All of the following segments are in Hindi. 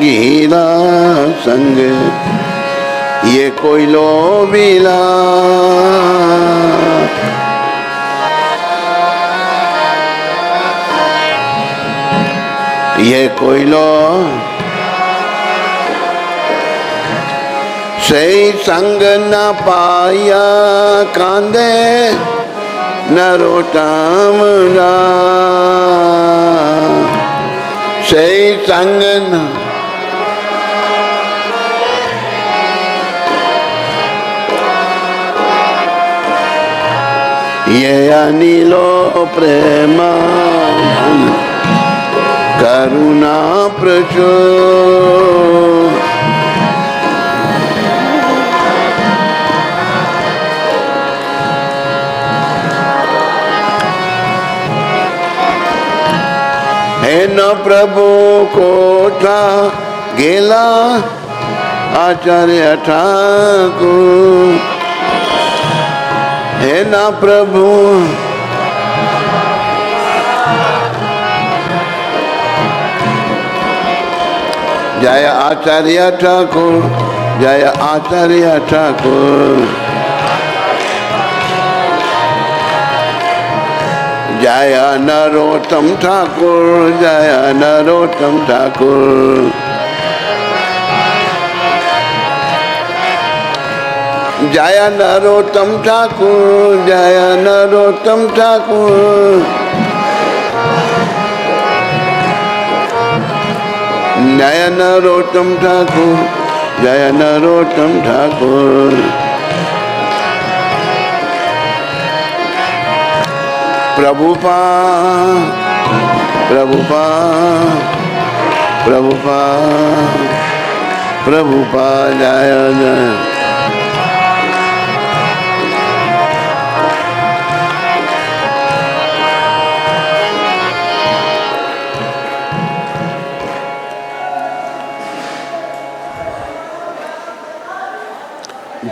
गीला संग ये कोई लोभीला। ये कोई लो सही संग न पाया कांदे नरोत्तम सही संग न ये अनिलो प्रेम करुणा प्रचुर। हे न प्रभु कोठा गेला आचार्य ठाकुर। हे न प्रभु जय आचार्य ठाकुर, जय आचार्य ठाकुर। जय नरोत्तम ठाकुर, जय नरोत्तम ठाकुर। जय नरोत्तम ठाकुर, जय नरोत्तम ठाकुर। जय नरोत्तम ठाकुर, जय नरोत्तम ठाकुर। प्रभुपा प्रभुपा प्रभुपा प्रभुपा जय जय।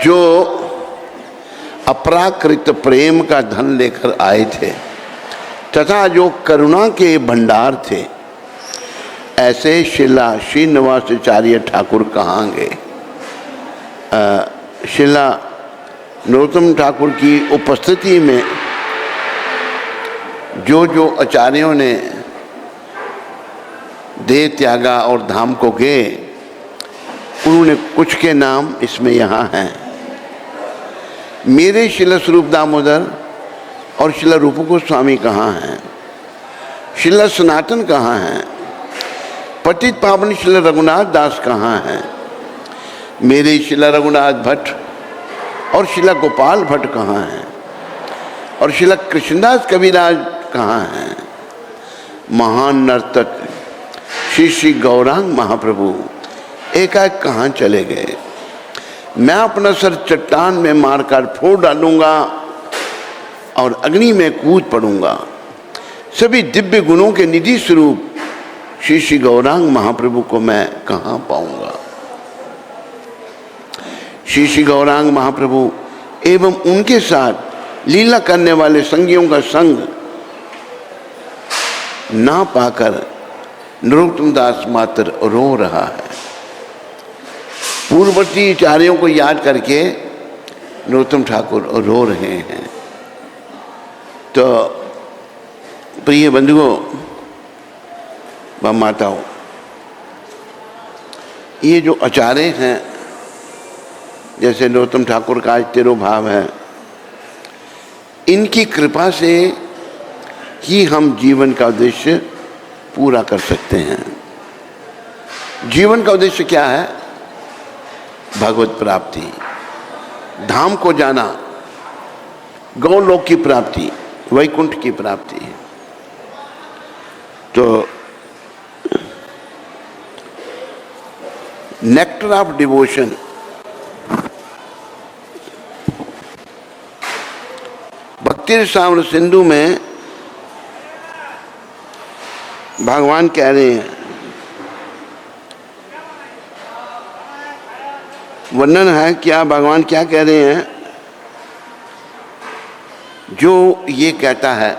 जो अपराकृत प्रेम का धन लेकर आए थे तथा जो करुणा के भंडार थे, ऐसे शिला श्रीनिवासाचार्य ठाकुर कहाँ गए? शिला नरोत्तम ठाकुर की उपस्थिति में जो जो आचार्यों ने देह त्यागा और धाम को गए, उन्होंने कुछ के नाम इसमें यहाँ हैं। मेरे शिला स्वरूप दामोदर और शिला रूप गोस्वामी कहाँ हैं? शिला सनातन कहाँ हैं? पतित पावन शिला रघुनाथ दास कहाँ हैं? मेरे शिला रघुनाथ भट्ट और शिला गोपाल भट्ट कहाँ हैं? और शिला कृष्णदास कविराज कहाँ हैं? महान नर्तक श्री श्री गौरांग महाप्रभु एकाएक कहाँ चले गए? मैं अपना सर चट्टान में मारकर फोड़ डालूंगा और अग्नि में कूद पड़ूंगा। सभी दिव्य गुणों के निधि स्वरूप श्री श्री गौरांग महाप्रभु को मैं कहाँ पाऊंगा? श्री श्री गौरांग महाप्रभु एवं उनके साथ लीला करने वाले संगियों का संग ना पाकर नरोत्तम दास मात्र रो रहा है। पूर्ववर्ती आचार्यों को याद करके नरोत्तम ठाकुर रो रहे हैं। तो प्रिय बंधुओं व माताओं, ये जो आचार्य हैं, जैसे नरोत्तम ठाकुर का आज तिरोभाव है, इनकी कृपा से ही हम जीवन का उद्देश्य पूरा कर सकते हैं। जीवन का उद्देश्य क्या है? भगवत प्राप्ति, धाम को जाना, गौलोक की प्राप्ति, वैकुंठ की प्राप्ति। तो नेक्टर ऑफ डिवोशन, भक्ति रसामृत सिंधु में भगवान कह रहे हैं, वर्णन है क्या, भगवान क्या कह रहे हैं? जो ये कहता है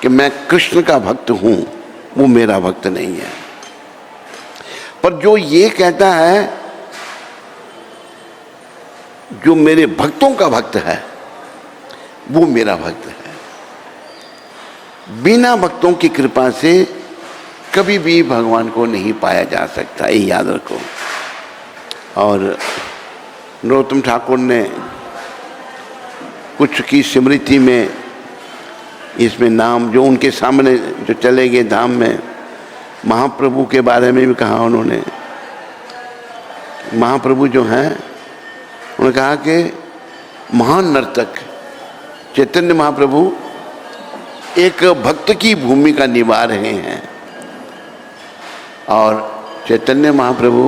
कि मैं कृष्ण का भक्त हूं, वो मेरा भक्त नहीं है। पर जो ये कहता है, जो मेरे भक्तों का भक्त है वो मेरा भक्त है। बिना भक्तों की कृपा से कभी भी भगवान को नहीं पाया जा सकता, ये याद रखो। और नरोत्तम ठाकुर ने कुछ की स्मृति में इसमें नाम जो उनके सामने जो चले गए धाम में, महाप्रभु के बारे में भी कहा उन्होंने। महाप्रभु जो हैं उन्होंने कहा कि महान नर्तक चैतन्य महाप्रभु एक भक्त की भूमिका निभा रहे हैं, और चैतन्य महाप्रभु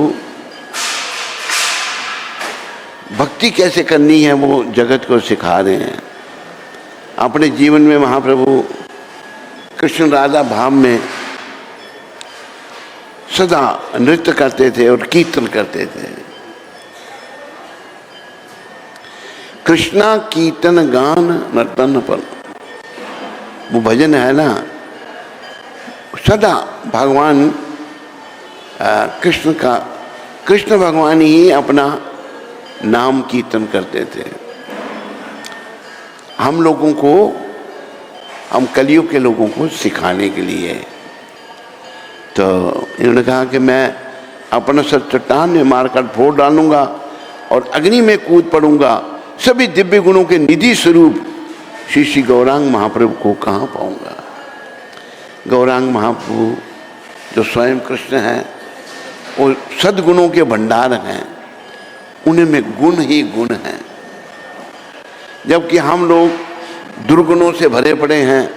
भक्ति कैसे करनी है वो जगत को सिखा रहे हैं। अपने जीवन में महाप्रभु कृष्ण राधा भाव में सदा नृत्य करते थे और कीर्तन करते थे। कृष्णा कीर्तन गान नर्तन पर, वो भजन है ना, सदा भगवान कृष्ण भगवान ही अपना नाम कीर्तन करते थे। हम लोगों को, हम कलयुग के लोगों को सिखाने के लिए। तो इन्होंने कहा कि मैं अपना सर चट्टान में मारकर फोड़ डालूंगा और अग्नि में कूद पड़ूंगा, सभी दिव्य गुणों के निधि स्वरूप श्री श्री गौरांग महाप्रभु को कहाँ पाऊंगा। गौरांग महाप्रभु जो स्वयं कृष्ण हैं वो सद्गुणों के भंडार हैं, उन्हें में गुण ही गुण हैं। जबकि हम लोग दुर्गुणों से भरे पड़े हैं,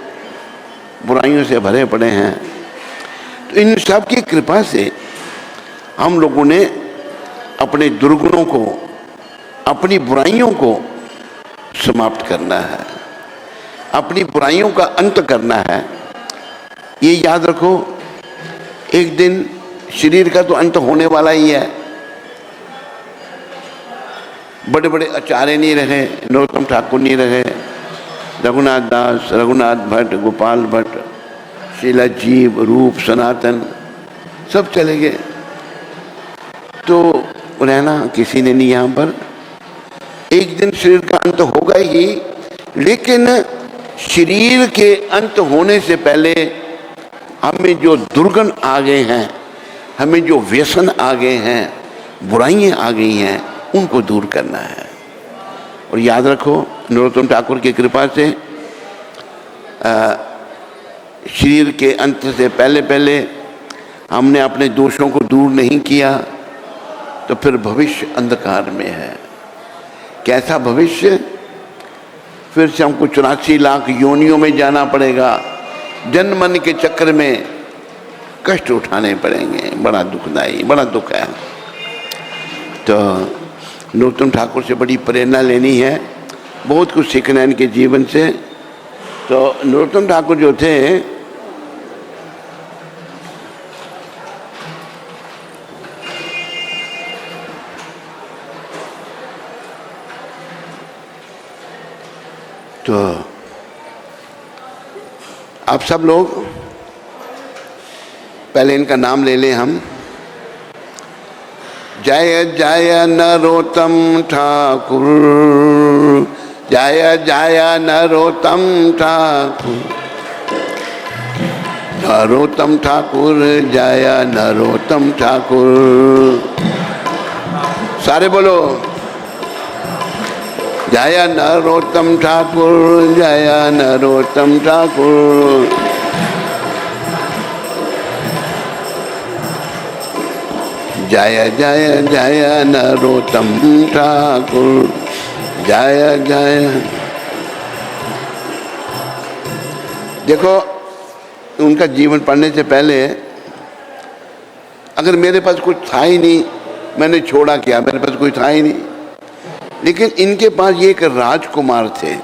बुराइयों से भरे पड़े हैं। तो इन सब की कृपा से हम लोगों ने अपने दुर्गुणों को, अपनी बुराइयों को समाप्त करना है, अपनी बुराइयों का अंत करना है। ये याद रखो, एक दिन शरीर का तो अंत होने वाला ही है। बड़े बड़े आचार्य नहीं रहे, नरोत्तम ठाकुर नहीं रहे, रघुनाथ दास, रघुनाथ भट्ट, गोपाल भट्ट, शीला जीव, रूप, सनातन सब चले गए। तो रहना किसी ने नहीं यहाँ पर। एक दिन शरीर का अंत होगा ही, लेकिन शरीर के अंत होने से पहले हमें जो दुर्गुण आ गए हैं, हमें जो व्यसन आ गए हैं, बुराइयां आ गई हैं, उनको दूर करना है। और याद रखो, नरोत्तम ठाकुर की कृपा से शरीर के अंत से पहले पहले हमने अपने दोषों को दूर नहीं किया तो फिर भविष्य अंधकार में है। कैसा भविष्य? फिर से हमको 84 लाख योनियों में जाना पड़ेगा, जन्म मन के चक्कर में कष्ट उठाने पड़ेंगे। बड़ा दुखदाई, बड़ा दुख है। तो नरोत्तम ठाकुर से बड़ी प्रेरणा लेनी है, बहुत कुछ सीखना है इनके जीवन से। तो नरोत्तम ठाकुर जो थे, तो आप सब लोग पहले इनका नाम ले लें हम। जय जय नरोत्तम ठाकुर, जय जय नरोत्तम ठाकुर, नरोत्तम ठाकुर, जय नरोत्तम ठाकुर। सारे बोलो, जय नरोत्तम ठाकुर, जय नरोत्तम ठाकुर। जय जय जय नरोत्तम ठाकुर, जय जय। देखो, उनका जीवन पढ़ने से पहले अगर मेरे पास कुछ था ही नहीं, मैंने छोड़ा क्या, मेरे पास कुछ था ही नहीं। लेकिन इनके पास ये एक राजकुमार थे,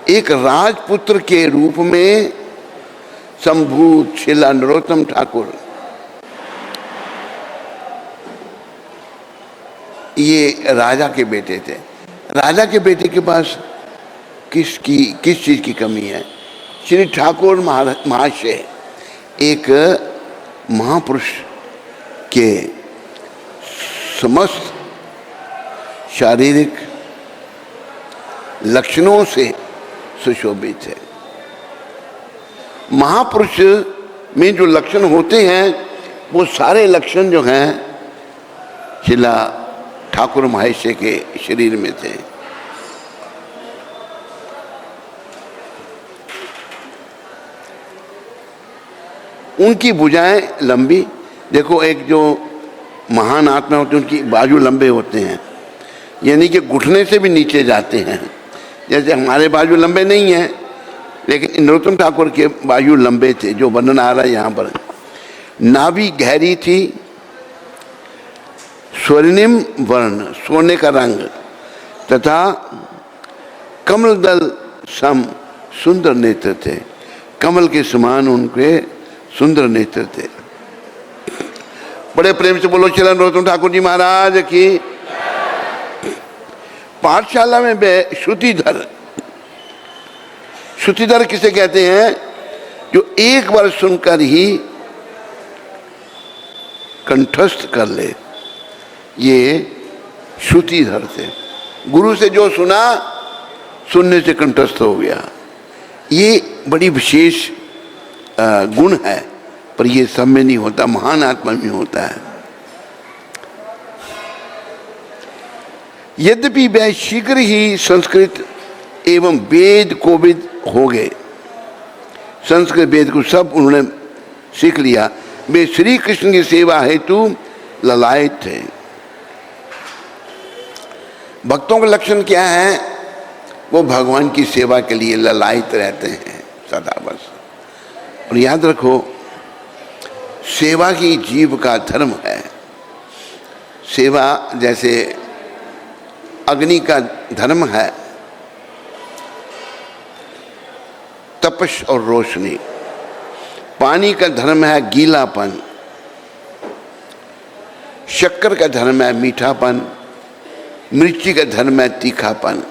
एक राजपुत्र के रूप में संभूत शिला नरोत्तम ठाकुर। ये राजा के बेटे थे। राजा के बेटे के पास किस चीज़ की कमी है? श्री ठाकुर महाशय एक महापुरुष के समस्त शारीरिक लक्षणों से सुशोभित है। महापुरुष में जो लक्षण होते हैं वो सारे लक्षण जो हैं शिला ठाकुर महाशय के शरीर में थे। उनकी भुजाएं लंबी, देखो एक जो महान आत्मा होते हैं उनकी बाजू लंबे होते हैं, यानी कि घुटने से भी नीचे जाते हैं। जैसे हमारे बाजू लंबे नहीं हैं, लेकिन नरोत्तम ठाकुर के बाजू लंबे थे, जो वर्णन आ रहा है यहाँ पर। नाभि गहरी थी, स्वर्णिम वर्ण, सोने का रंग, तथा कमल दल सम सुंदर नेत्र थे। कमल के समान उनके सुंदर नेत्र थे। बड़े प्रेम से बोलो श्री नरोत्तम ठाकुर जी महाराज की। पाठशाला में श्रुतिधर, श्रुतिधर किसे कहते हैं? जो एक बार सुनकर ही कंठस्थ कर ले, ये श्रुतिधर थे। गुरु से जो सुना, सुनने से कंठस्थ हो गया। ये बड़ी विशेष गुण है, पर ये सब में नहीं होता, महान आत्मा में होता है। यद्यपि वे शीघ्र ही संस्कृत एवं वेद कोविद हो गए, संस्कृत वेद को सब उन्होंने सीख लिया। वे श्री कृष्ण की सेवा हेतु ललायत थे। भक्तों का लक्षण क्या है? वो भगवान की सेवा के लिए ललायत रहते हैं सदा बस। और याद रखो, सेवा ही जीव का धर्म है। सेवा जैसे अग्नि का धर्म है, तपश और रोशनी। पानी का धर्म है गीलापन, शक्कर का धर्म है मीठापन, मिर्ची का धर्म है तीखापन।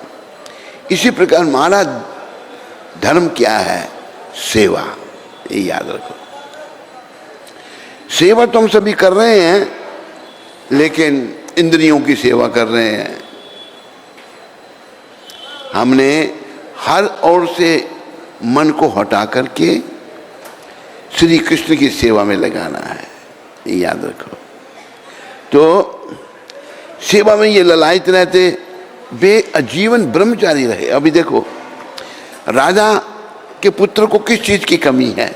इसी प्रकार हमारा धर्म क्या है? सेवा। ये याद रखो, सेवा तो हम सभी कर रहे हैं, लेकिन इंद्रियों की सेवा कर रहे हैं। हमने हर ओर से मन को हटा करके श्री कृष्ण की सेवा में लगाना है, ये याद रखो। तो सेवा में ये ललायत रहते, वे आजीवन ब्रह्मचारी रहे। अभी देखो, राजा के पुत्र को किस चीज की कमी है?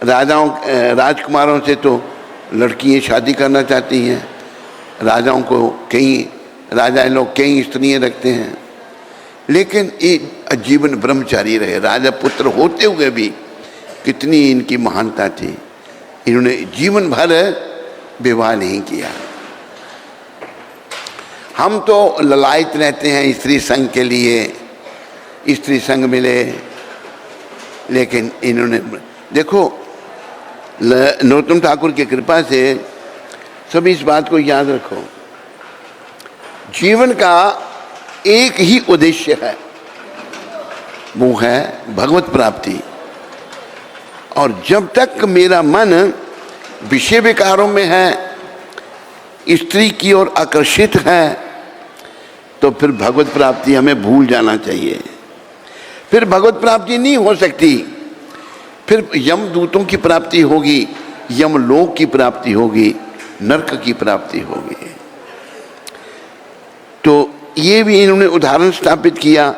राजकुमारों से तो लड़कियां शादी करना चाहती हैं, राजाओं को कई राजा लोग कई स्त्रियां रखते हैं, लेकिन ये आजीवन ब्रह्मचारी रहे। राजा पुत्र होते हुए भी कितनी इनकी महानता थी, इन्होंने जीवन भर विवाह नहीं किया। हम तो ललायत रहते हैं स्त्री संग के लिए, स्त्री संग मिले, लेकिन इन्होंने देखो, नरोत्तम ठाकुर की कृपा से सभी इस बात को याद रखो, जीवन का एक ही उद्देश्य है, वो है भगवत प्राप्ति। और जब तक मेरा मन विषय विकारों में है, स्त्री की ओर आकर्षित है, तो फिर भगवत प्राप्ति हमें भूल जाना चाहिए। फिर भगवत प्राप्ति नहीं हो सकती, फिर यमदूतों की प्राप्ति होगी, यमलोक की प्राप्ति होगी, नरक की प्राप्ति होगी। तो ये भी इन्होंने उदाहरण स्थापित किया।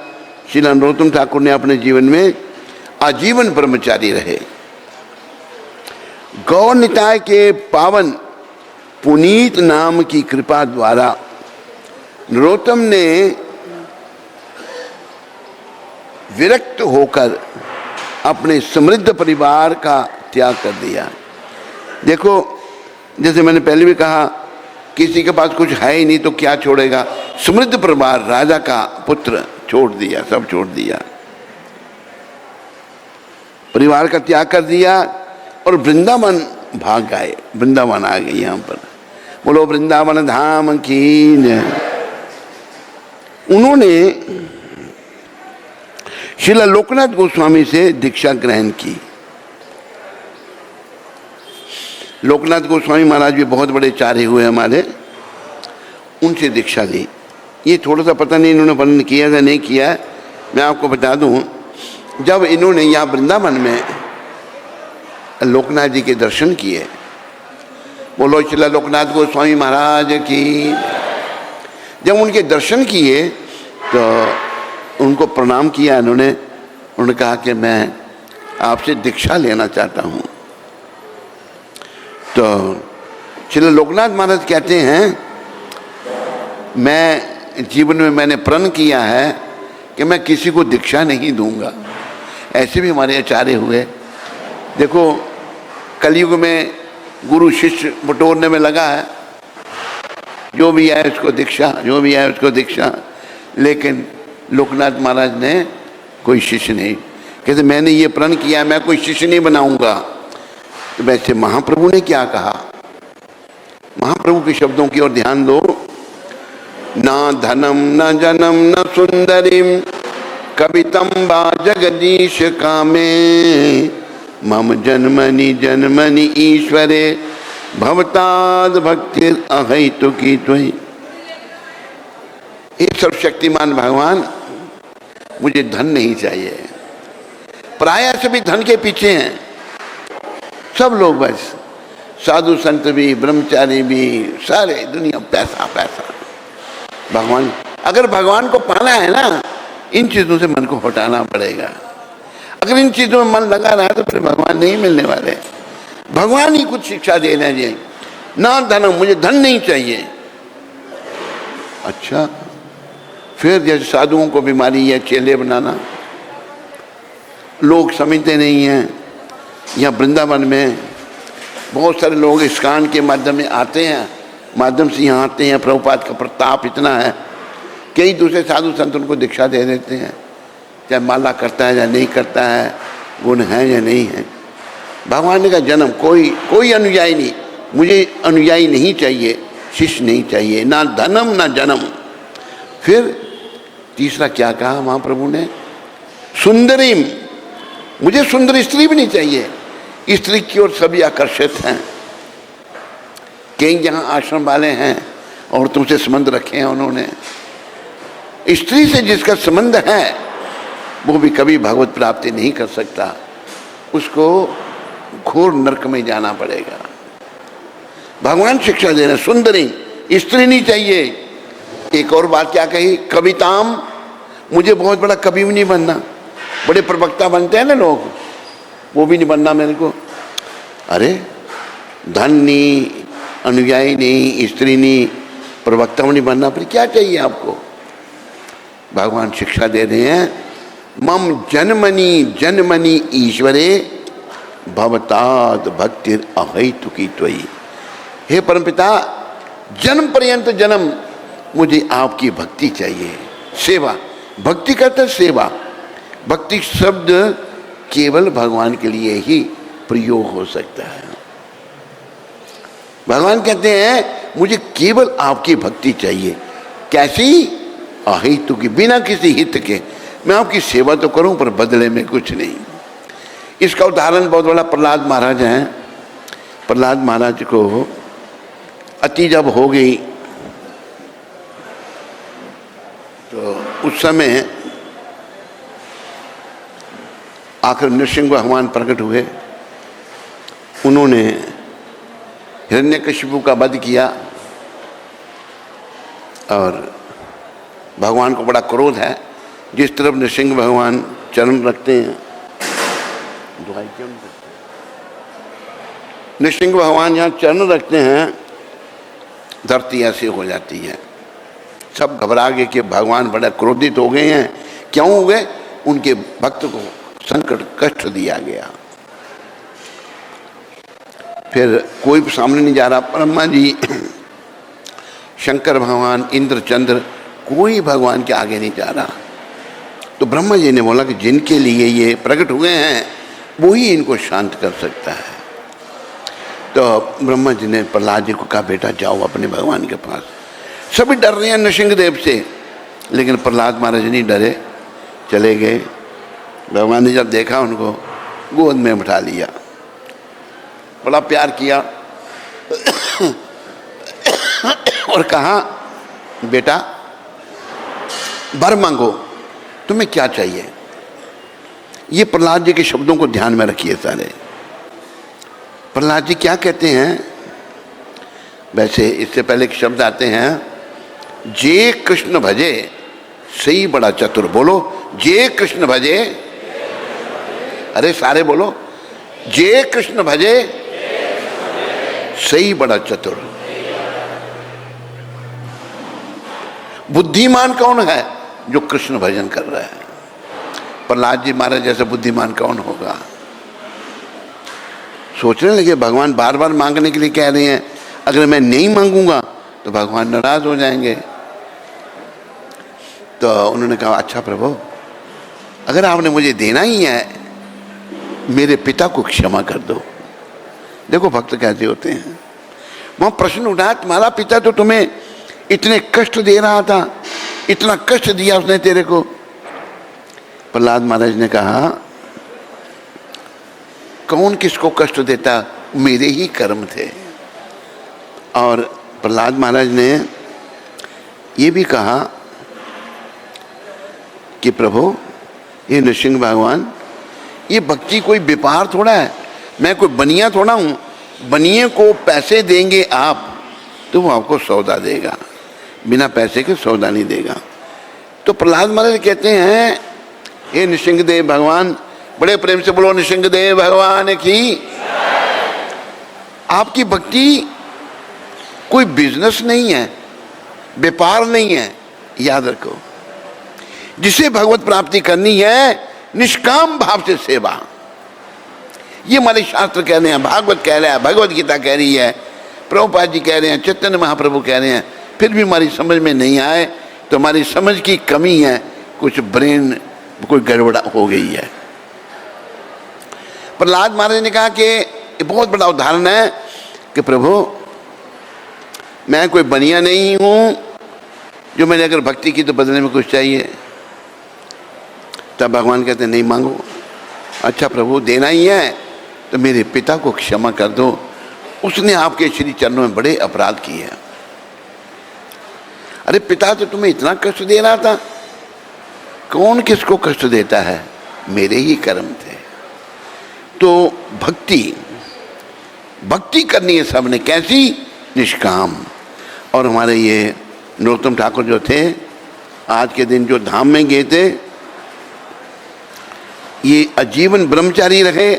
श्री नरोत्तम ठाकुर ने अपने जीवन में आजीवन ब्रह्मचारी रहे। गौर निताय के पावन पुनीत नाम की कृपा द्वारा नरोत्तम ने विरक्त होकर अपने समृद्ध परिवार का त्याग कर दिया। देखो, जैसे मैंने पहले भी कहा, किसी के पास कुछ है ही नहीं तो क्या छोड़ेगा? समृद्ध परिवार, राजा का पुत्र छोड़ दिया, सब छोड़ दिया, परिवार का त्याग कर दिया और वृंदावन भाग गए। वृंदावन आ गए। यहाँ पर बोलो वृंदावन धाम की। उन्होंने श्रील लोकनाथ गोस्वामी से दीक्षा ग्रहण की। लोकनाथ गोस्वामी महाराज भी बहुत बड़े चारे हुए हमारे, उनसे दीक्षा ली। ये थोड़ा सा पता नहीं इन्होंने वर्णन किया या नहीं किया है, मैं आपको बता दूं। जब इन्होंने यहाँ वृंदावन में लोकनाथ जी के दर्शन किए, बोलो श्री लोकनाथ गोस्वामी महाराज की, जब उनके दर्शन किए तो उनको प्रणाम किया इन्होंने। उन्होंने कहा कि मैं आपसे दीक्षा लेना चाहता हूँ। तो श्री लोकनाथ महाराज कहते हैं, मैं जीवन में मैंने प्रण किया है कि मैं किसी को दीक्षा नहीं दूंगा। ऐसे भी हमारे आचार्य हुए। देखो कलयुग में गुरु शिष्य बटोरने में लगा है, जो भी आए उसको दीक्षा, जो भी आए उसको दीक्षा। लेकिन लोकनाथ महाराज ने कोई शिष्य नहीं, कहते मैंने ये प्रण किया मैं कोई शिष्य नहीं बनाऊंगा। तो वैसे महाप्रभु ने क्या कहा, महाप्रभु के शब्दों की ओर ध्यान दो। ना धनम न जनम न सुंदरीम कवितम बा जगदीश कामे मम जन्मनि जन्मनि ईश्वरे भवताद भक्तिर अहैतुकी त्वयि। हे सर्वशक्तिमान भगवान, मुझे धन नहीं चाहिए। प्राय सभी धन के पीछे हैं सब लोग, बस साधु संत भी, ब्रह्मचारी भी, सारे दुनिया पैसा पैसा। भगवान, अगर भगवान को पाना है ना, इन चीजों से मन को हटाना पड़ेगा। अगर इन चीजों में मन लगा रहा है तो फिर भगवान नहीं मिलने वाले। भगवान ही कुछ शिक्षा दे रहे हैं, ना धनम, मुझे धन नहीं चाहिए। अच्छा, फिर जैसे साधुओं को बीमारी है चेले बनाना, लोग समझते नहीं हैं। यहाँ वृंदावन में बहुत सारे लोग इस्कान के माध्यम में आते हैं, माध्यम से यहाँ आते हैं। प्रभुपाद का प्रताप इतना है, कई दूसरे साधु संत उनको दीक्षा दे देते हैं, चाहे माला करता है या नहीं करता है, गुण है या नहीं है। भगवान का जन्म कोई अनुयायी नहीं, मुझे अनुयायी नहीं चाहिए, शिष्य नहीं चाहिए, ना धनम ना जन्म। फिर तीसरा क्या कहा महाप्रभु ने, सुंदरीम, मुझे सुंदर स्त्री भी नहीं चाहिए। स्त्री की ओर सभी आकर्षित हैं। कई जहाँ आश्रम वाले हैं औरतों से संबंध रखे हैं उन्होंने। स्त्री से जिसका संबंध है वो भी कभी भगवत प्राप्ति नहीं कर सकता, उसको घोर नरक में जाना पड़ेगा। भगवान शिक्षा दे रहे, सुंदरी स्त्री नहीं चाहिए। एक और बात क्या कही, कविताम, मुझे बहुत बड़ा कवि भी नहीं बनना। बड़े प्रवक्ता बनते हैं ना लोग, वो भी नहीं बनना मेरे को। अरे धन नहीं, अनुयायी नहीं, स्त्री नहीं, प्रवक्ता नहीं बनना, फिर क्या चाहिए आपको। भगवान शिक्षा दे रहे हैं, मम जन्मनि जन्मनि ईश्वरे भवताद भक्तिर अहैतुकी त्वयि। हे परमपिता, जन्म पर्यंत जन्म मुझे आपकी भक्ति चाहिए, सेवा। भक्ति करते सेवा। भक्ति शब्द केवल भगवान के लिए ही प्रयोग हो सकता है। भगवान कहते हैं मुझे केवल आपकी भक्ति चाहिए। कैसी, अहितु की, बिना किसी हित के। मैं आपकी सेवा तो करूं पर बदले में कुछ नहीं। इसका उदाहरण बहुत बड़ा प्रहलाद महाराज हैं। प्रहलाद महाराज को अति जब हो गई तो उस समय आखिर नृसिंह भगवान प्रकट हुए। उन्होंने हिरण्यकशिपु का वध किया और भगवान को बड़ा क्रोध है। जिस तरफ नृसिंह भगवान चरण रखते हैं, दुहाई क्यों नहीं करते, नृसिंह भगवान यहाँ चरण रखते हैं, धरती ऐसी हो जाती है। सब घबरा गए कि भगवान बड़ा क्रोधित हो गए हैं। क्यों हो गए, उनके भक्त को संकट कष्ट दिया गया। फिर कोई सामने नहीं जा रहा, ब्रह्मा जी, शंकर भगवान, इंद्र चंद्र, कोई भगवान के आगे नहीं जा रहा। तो ब्रह्मा जी ने बोला कि जिनके लिए ये प्रकट हुए हैं वो ही इनको शांत कर सकता है। तो ब्रह्मा जी ने प्रहलाद जी को कहा, बेटा जाओ अपने भगवान के पास। सभी डर रहे हैं नृसिंहदेव से, लेकिन प्रहलाद महाराज नहीं डरे, चले गए। भगवान ने जब देखा उनको, गोद में बिठा लिया, बड़ा प्यार किया। और कहा, बेटा वर मांगो, तुम्हें क्या चाहिए। ये प्रहलाद जी के शब्दों को ध्यान में रखिए सारे। प्रहलाद जी क्या कहते हैं, वैसे इससे पहले एक शब्द आते हैं, जे कृष्ण भजे सही बड़ा चतुर। बोलो, जे कृष्ण भजे, अरे सारे बोलो, जे कृष्ण भजे सही बड़ा चतुर। बुद्धिमान कौन है, जो कृष्ण भजन कर रहा है। प्रहलाद जी महाराज जैसा बुद्धिमान कौन होगा। सोचने लगे भगवान बार बार मांगने के लिए कह रहे हैं, अगर मैं नहीं मांगूंगा तो भगवान नाराज हो जाएंगे। तो उन्होंने कहा, अच्छा प्रभु, अगर आपने मुझे देना ही है, मेरे पिता को क्षमा कर दो। देखो भक्त कैसे होते हैं। वहां प्रश्न उठा, तुम्हारा पिता तो तुम्हें इतने कष्ट दे रहा था, इतना कष्ट दिया उसने तेरे को। प्रहलाद महाराज ने कहा, कौन किसको कष्ट देता, मेरे ही कर्म थे। और प्रहलाद महाराज ने ये भी कहा कि प्रभु, ये नृसिंह भगवान, ये भक्ति कोई व्यापार थोड़ा है, मैं कोई बनिया थोड़ा हूँ। बनिए को पैसे देंगे आप तो वो आपको सौदा देगा, बिना पैसे के सौदा नहीं देगा। तो प्रहलाद महाराज कहते हैं, हे नृसिंहदेव भगवान, बड़े प्रेम से बोलो नृसिंहदेव भगवान की। आपकी भक्ति कोई बिजनेस नहीं है, व्यापार नहीं है। याद रखो, जिसे भगवत प्राप्ति करनी है, निष्काम भाव से सेवा। ये हमारे शास्त्र कह रहे हैं, भागवत कह रहा है, भगवत गीता कह रही है, प्रभुपाद जी कह रहे हैं, चैतन्य महाप्रभु कह रहे हैं। फिर भी हमारी समझ में नहीं आए तो हमारी समझ की कमी है, कुछ ब्रेन कोई गड़बड़ हो गई है। प्रहलाद महाराज ने कहा कि ये बहुत बड़ा उदाहरण है कि प्रभु, मैं कोई बनिया नहीं हूं, जो मैंने अगर भक्ति की तो बदले में कुछ चाहिए। तब भगवान कहते नहीं मांगो। अच्छा प्रभु, देना ही है तो मेरे पिता को क्षमा कर दो, उसने आपके श्री चरणों में बड़े अपराध किए हैं। अरे पिता तो तुम्हें इतना कष्ट दे रहा था, कौन किसको कष्ट देता है, मेरे ही कर्म थे। तो भक्ति करनी है सबने, कैसी, निष्काम। और हमारे ये नरोत्तम ठाकुर जो थे, आज के दिन जो धाम में गए थे, ये आजीवन ब्रह्मचारी रहे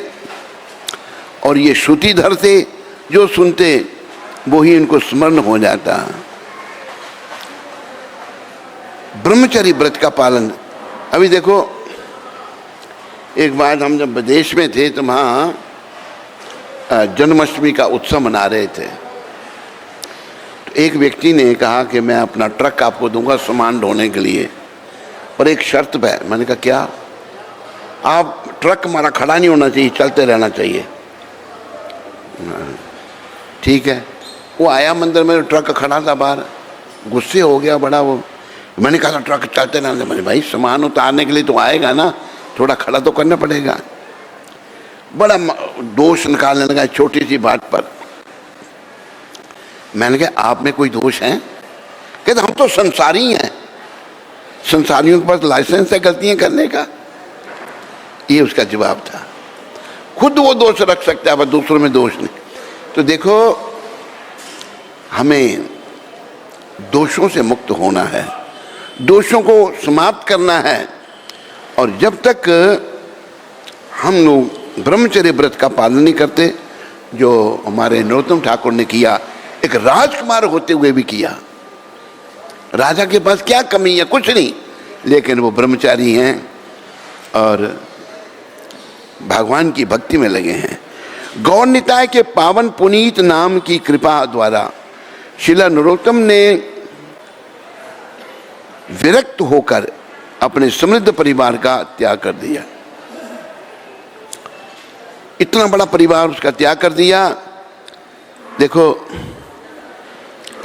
और ये श्रुतिधर थे, जो सुनते वो ही इनको स्मरण हो जाता। ब्रह्मचारी व्रत का पालन। अभी देखो, एक बार हम जब विदेश में थे तो वहाँ जन्माष्टमी का उत्सव मना रहे थे। तो एक व्यक्ति ने कहा कि मैं अपना ट्रक आपको दूंगा सामान ढोने के लिए, पर एक शर्त पे। मैंने कहा क्या? आप ट्रक हमारा खड़ा नहीं होना चाहिए, चलते रहना चाहिए। ठीक है। वो आया मंदिर में, ट्रक खड़ा था बाहर, गुस्से हो गया बड़ा वो। मैंने कहा था ट्रक चलते रहना। मैंने भाई सामान उतारने के लिए तो आएगा ना, थोड़ा खड़ा तो करना पड़ेगा। बड़ा दोष निकालने लगा छोटी सी बात पर। मैंने कहा आप में कोई दोष है? कहते हम तो संसारी हैं, संसारियों के पास लाइसेंस है गलतियां करने का। ये उसका जवाब था। खुद वो दोष रख सकता है पर दूसरों में दोष नहीं। तो देखो, हमें दोषों से मुक्त होना है, दोषों को समाप्त करना है। और जब तक हम लोग ब्रह्मचर्य व्रत का पालन नहीं करते, जो हमारे नरोत्तम ठाकुर ने किया, एक राजकुमार होते हुए भी किया। राजा के पास क्या कमी है? कुछ नहीं, लेकिन वो ब्रह्मचारी हैं और भगवान की भक्ति में लगे हैं। गौर निताय के पावन पुनीत नाम की कृपा द्वारा श्रील नरोत्तम ने विरक्त होकर अपने समृद्ध परिवार का त्याग कर दिया। इतना बड़ा परिवार उसका त्याग कर दिया। देखो,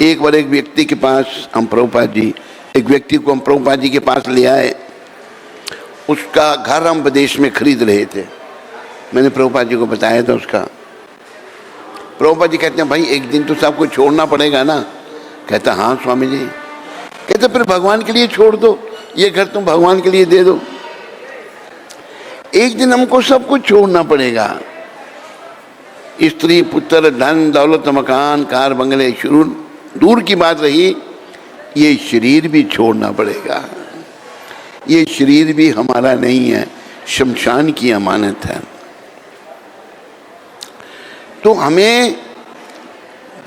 एक बार एक व्यक्ति के पास हम प्रभुपाद जी, एक व्यक्ति को हम प्रभुपाद जी के पास ले आए। उसका घर हम विदेश में खरीद रहे थे। मैंने प्रभुपाद जी को बताया था उसका। प्रभुपाद जी कहते हैं भाई एक दिन तो सबको छोड़ना पड़ेगा ना। कहता हाँ स्वामी जी। कहते फिर भगवान के लिए छोड़ दो, ये घर तुम भगवान के लिए दे दो। एक दिन हमको सब कुछ छोड़ना पड़ेगा, स्त्री पुत्र धन दौलत मकान कार बंगले, शुरू दूर की बात रही, ये शरीर भी छोड़ना पड़ेगा। ये शरीर भी हमारा नहीं है, शमशान की अमानत है। तो हमें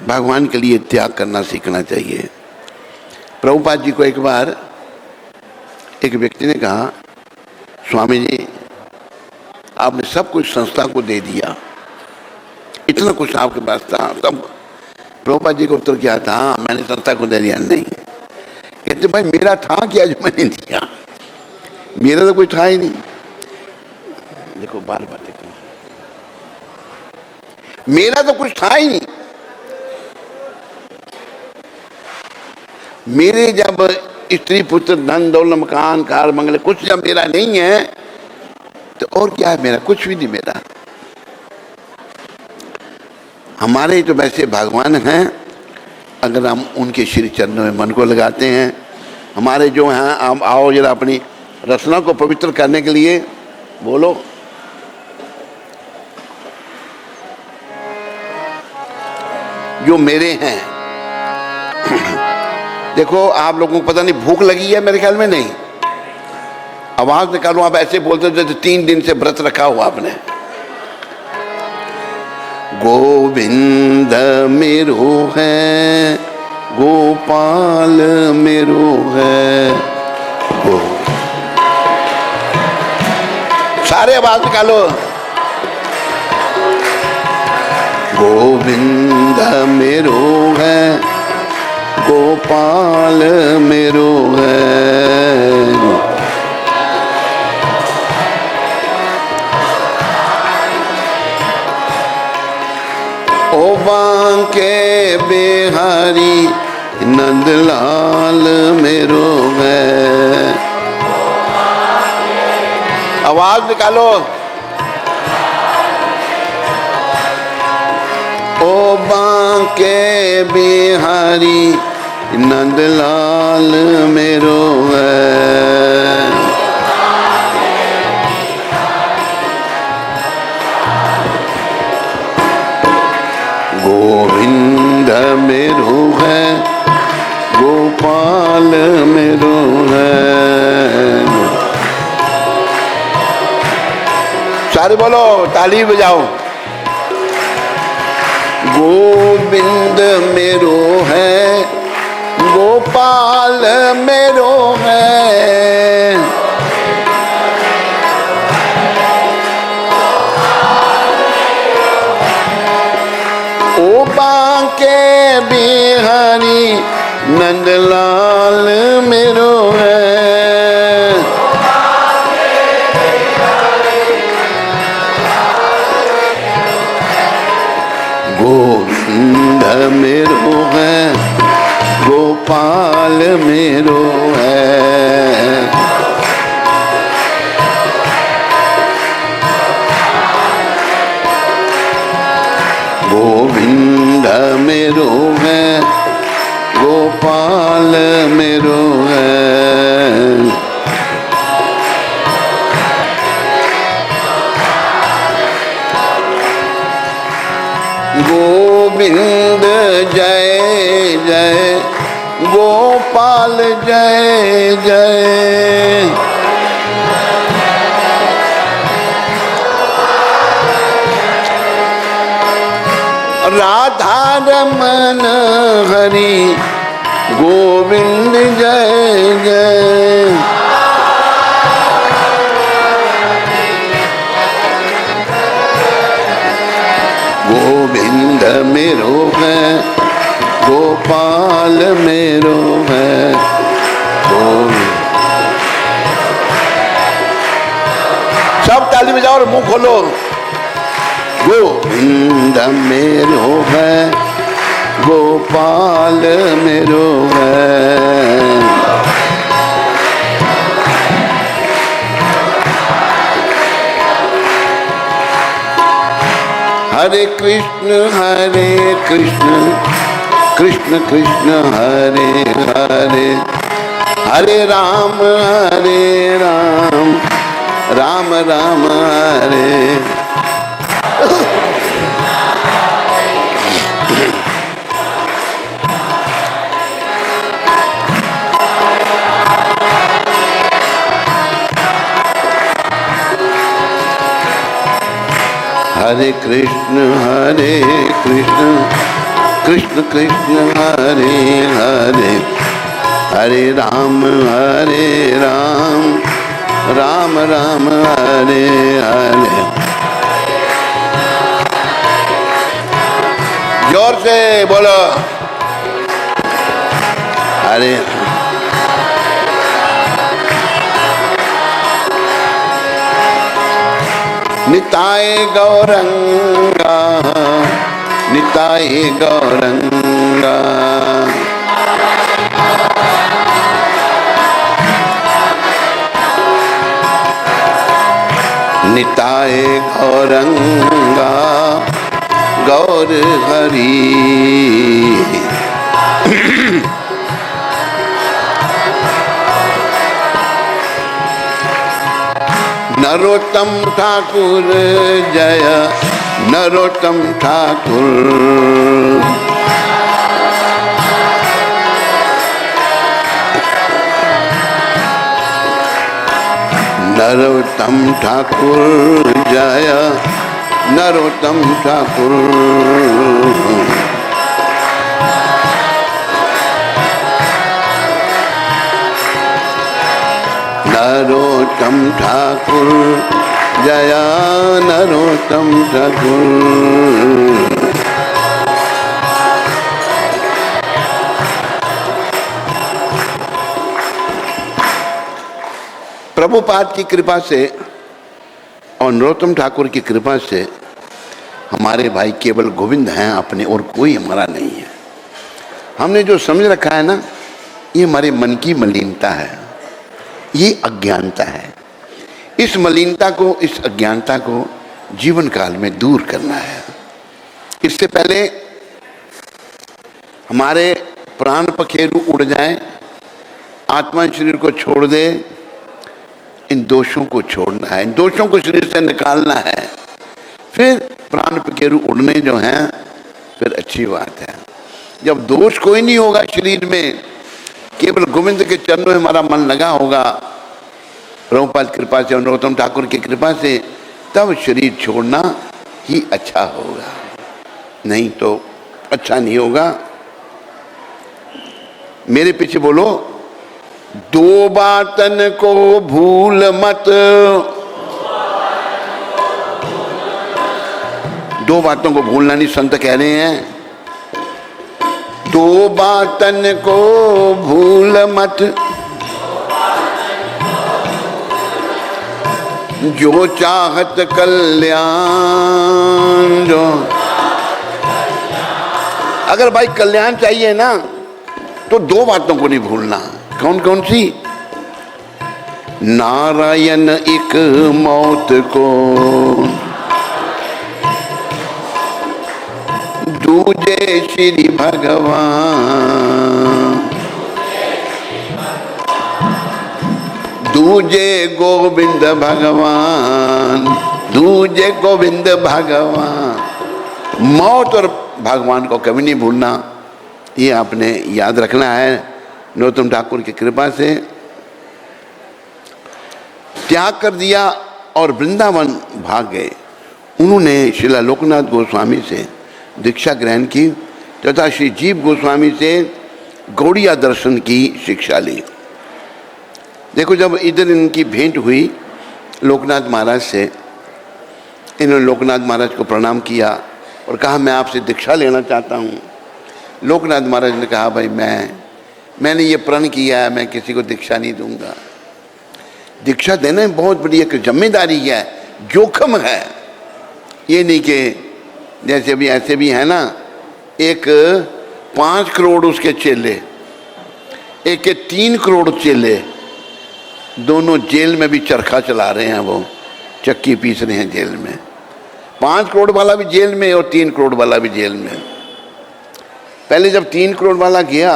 भगवान के लिए त्याग करना सीखना चाहिए। प्रभुपाद जी को एक बार एक व्यक्ति ने कहा, स्वामी जी आपने सब कुछ संस्था को दे दिया, इतना कुछ आपके पास था सब। प्रभुपाद जी को उत्तर क्या था, मैंने संस्था को दे दिया? नहीं। कहते भाई मेरा था क्या जो मैंने दिया? मेरा तो कुछ था ही नहीं। देखो बार बार देखो, मेरा तो कुछ था ही नहीं। मेरे जब स्त्री पुत्र धन दौलत मकान कार बंगले कुछ जब मेरा नहीं है तो और क्या है मेरा? कुछ भी नहीं मेरा। हमारे तो वैसे भगवान हैं, अगर हम उनके श्री चरणों में मन को लगाते हैं। हमारे जो हैं, आप आओ जरा अपनी रचना को पवित्र करने के लिए बोलो। जो मेरे हैं देखो, आप लोगों को पता नहीं भूख लगी है, मेरे ख्याल में नहीं। आवाज निकालो, आप ऐसे बोलते हो जैसे 3 दिन से व्रत रखा हुआ आपने। गोविंद मेरो है, गोपाल मेरो है। सारे आवाज निकालो। गोविंद मेरो है, गोपाल मेरो है। ओ बांके बिहारी नंदलाल मेरो है। आवाज निकालो। ओ बांके बिहारी नंदलाल मेरो है। गोविंद मेरो है, गोपाल मेरो है। सारे बोलो, ताली बजाओ। गोविंद मेरो है, गोपाल मेरो है। ओ बांके बिहारी नंदलाल मेरो है। गोविंद मेरो है, गोपाल मेरो है। गोविंद मेरो है, गोपाल मेरो है। गोविंद जय जय, गोपाल जय जय। राधा रमन हरि गोविंद जय जय। गोविंद मेरो है, गोपाल मेरो है। सब ताली बजाओ और मुंह खोलो। गोविंद मेरो है, गोपाल मेरो है। हरे कृष्ण कृष्ण कृष्ण हरे हरे, हरे राम राम राम हरे। हरे कृष्ण कृष्ण कृष्ण हरे हरे, हरे राम राम राम हरे हरे। जोर से बोलो हरे। निताय गौरंगा निताय गौरंगा, निताय गौरंगा गौर हरि। नरोत्तम ठाकुर जय नरोत्तम ठाकुर, नरोत्तम ठाकुर जय नरोत्तम ठाकुर। नरोत्तम ठाकुर जय नरोत्तम ठाकुर। प्रभुपाद की कृपा से और नरोत्तम ठाकुर की कृपा से हमारे भाई केवल गोविंद हैं अपने, और कोई हमारा नहीं है। हमने जो समझ रखा है ना, ये हमारे मन की मलिनता है, ये अज्ञानता है। इस मलिनता को, इस अज्ञानता को जीवन काल में दूर करना है। इससे पहले हमारे प्राण पखेरु उड़ जाएं, आत्मा शरीर को छोड़ दे, इन दोषों को छोड़ना है, इन दोषों को शरीर से निकालना है, फिर प्राण पखेरु उड़ने जो हैं फिर अच्छी बात है। जब दोष कोई नहीं होगा शरीर में, केवल गोविंद के चरणों में हमारा मन लगा होगा, प्रभुपाद कृपा से और नरोत्तम ठाकुर की कृपा से, तब शरीर छोड़ना ही अच्छा होगा, नहीं तो अच्छा नहीं होगा। मेरे पीछे बोलो, दो बातन को भूल मत। दो बातों को भूलना नहीं, संत कह रहे हैं। दो बातन को भूल मत, जो चाहत कल्याण। जो अगर भाई कल्याण चाहिए ना, तो दो बातों को नहीं भूलना। कौन कौन सी? नारायण एक मौत को, दूजे श्री भगवान, दूजे गोविंद भगवान, दूजे गोविंद भगवान। मौत और भगवान को कभी नहीं भूलना, ये आपने याद रखना है। नरोत्तम ठाकुर की कृपा से त्याग कर दिया और वृंदावन भाग गए। उन्होंने श्रील लोकनाथ गोस्वामी से दीक्षा ग्रहण की तथा श्री जीव गोस्वामी से गौड़िया दर्शन की शिक्षा ली। देखो, जब इधर इनकी भेंट हुई लोकनाथ महाराज से, इन्होंने लोकनाथ महाराज को प्रणाम किया और कहा मैं आपसे दीक्षा लेना चाहता हूँ। लोकनाथ महाराज ने कहा भाई मैंने ये प्रण किया है, मैं किसी को दीक्षा नहीं दूंगा। दीक्षा देना बहुत बड़ी एक जिम्मेदारी है, जोखिम है। ये नहीं कि जैसे भी ऐसे भी है ना, एक 5 करोड़ उसके चेले, एक के 3 करोड़ चेले, दोनों जेल में भी चरखा चला रहे हैं, वो चक्की पीस रहे हैं जेल में। 5 करोड़ वाला भी जेल में और 3 करोड़ वाला भी जेल में। पहले जब 3 करोड़ वाला गया,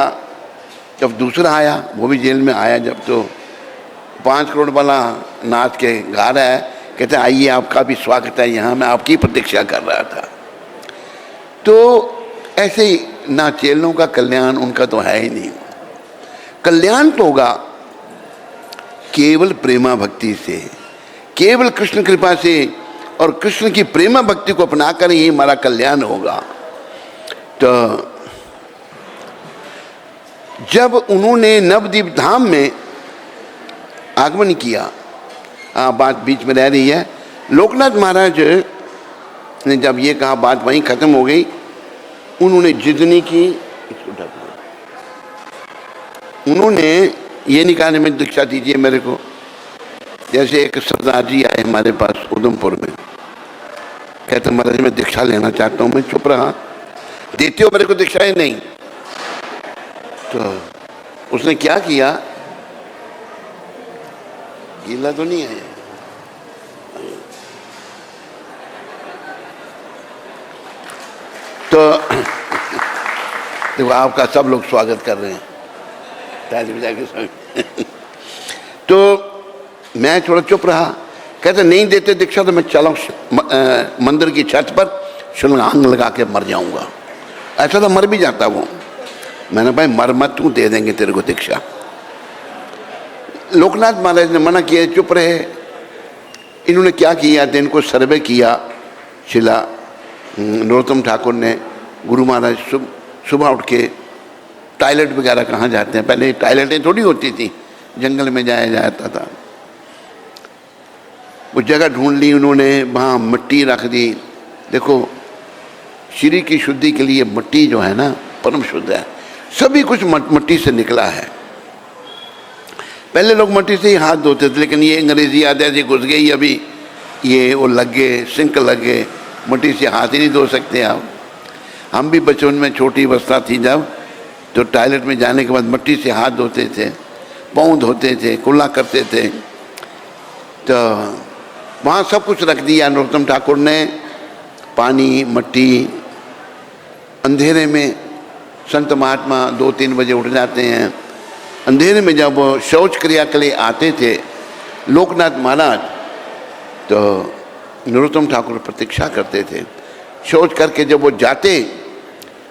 जब दूसरा आया वो भी जेल में आया, जब तो 5 करोड़ वाला नाच के गा रहा है, कहते आइए आपका भी स्वागत है यहाँ, मैं आपकी प्रतीक्षा कर रहा था। तो ऐसे ही ना चेलों का कल्याण उनका तो है ही नहीं। कल्याण तो होगा केवल प्रेमा भक्ति से, केवल कृष्ण कृपा से और कृष्ण की प्रेमा भक्ति को अपनाकर ही हमारा कल्याण होगा। तो जब उन्होंने नवद्वीप धाम में आगमन किया, बात बीच में रह रही है, लोकनाथ महाराज ने जब ये कहा बात वहीं खत्म हो गई, उन्होंने जिदनी की, उन्होंने ये निकालने में दीक्षा दीजिए मेरे को। जैसे एक सरदार जी आए हमारे पास उधमपुर में, कहते महाराज मैं दीक्षा लेना चाहता हूँ। मैं चुप रहा, देते हो मेरे को दीक्षा ही नहीं। तो उसने क्या किया, गीला तो नहीं है, तो देखो आपका सब लोग स्वागत कर रहे हैं, ताली बजा के स्वागत। तो मैं थोड़ा चुप रहा, कहते नहीं देते दीक्षा तो मैं चला मंदिर की छत पर छलांग लगा के मर जाऊंगा। ऐसा तो मर भी जाता वो। मैंने भाई मर मत, तू दे देंगे तेरे को दीक्षा। लोकनाथ महाराज ने मना किया, चुप रहे। इन्होंने क्या किया, इनको सर्वे किया शिला नरोत्तम ठाकुर ने। गुरु महाराज सुबह उठ के टॉयलेट वगैरह कहाँ जाते हैं, पहले टॉयलेटें थोड़ी होती थी, जंगल में जाया जाता था। वो जगह ढूंढ ली उन्होंने, वहाँ मिट्टी रख दी। देखो शरीर की शुद्धि के लिए मिट्टी जो है ना परम शुद्ध है, सभी कुछ मिट्टी से निकला है। पहले लोग मिट्टी से ही हाथ धोते थे, लेकिन ये अंग्रेजी आदत ऐसी घुस गई, अभी ये वो लग गए, सिंक लग गए, मिट्टी से हाथ ही नहीं धो सकते आप। हम भी बचपन में छोटी अवस्था थी जब, तो टॉयलेट में जाने के बाद मिट्टी से हाथ धोते थे, पाँव धोते थे, कुल्ला करते थे। तो वहाँ सब कुछ रख दिया नरोत्तम ठाकुर ने, पानी मिट्टी। अंधेरे में संत महात्मा 2-3 बजे उठ जाते हैं। अंधेरे में जब वो शौच क्रिया के लिए आते थे लोकनाथ महाराज, तो नरोत्तम ठाकुर प्रतीक्षा करते थे। शौच करके जब वो जाते,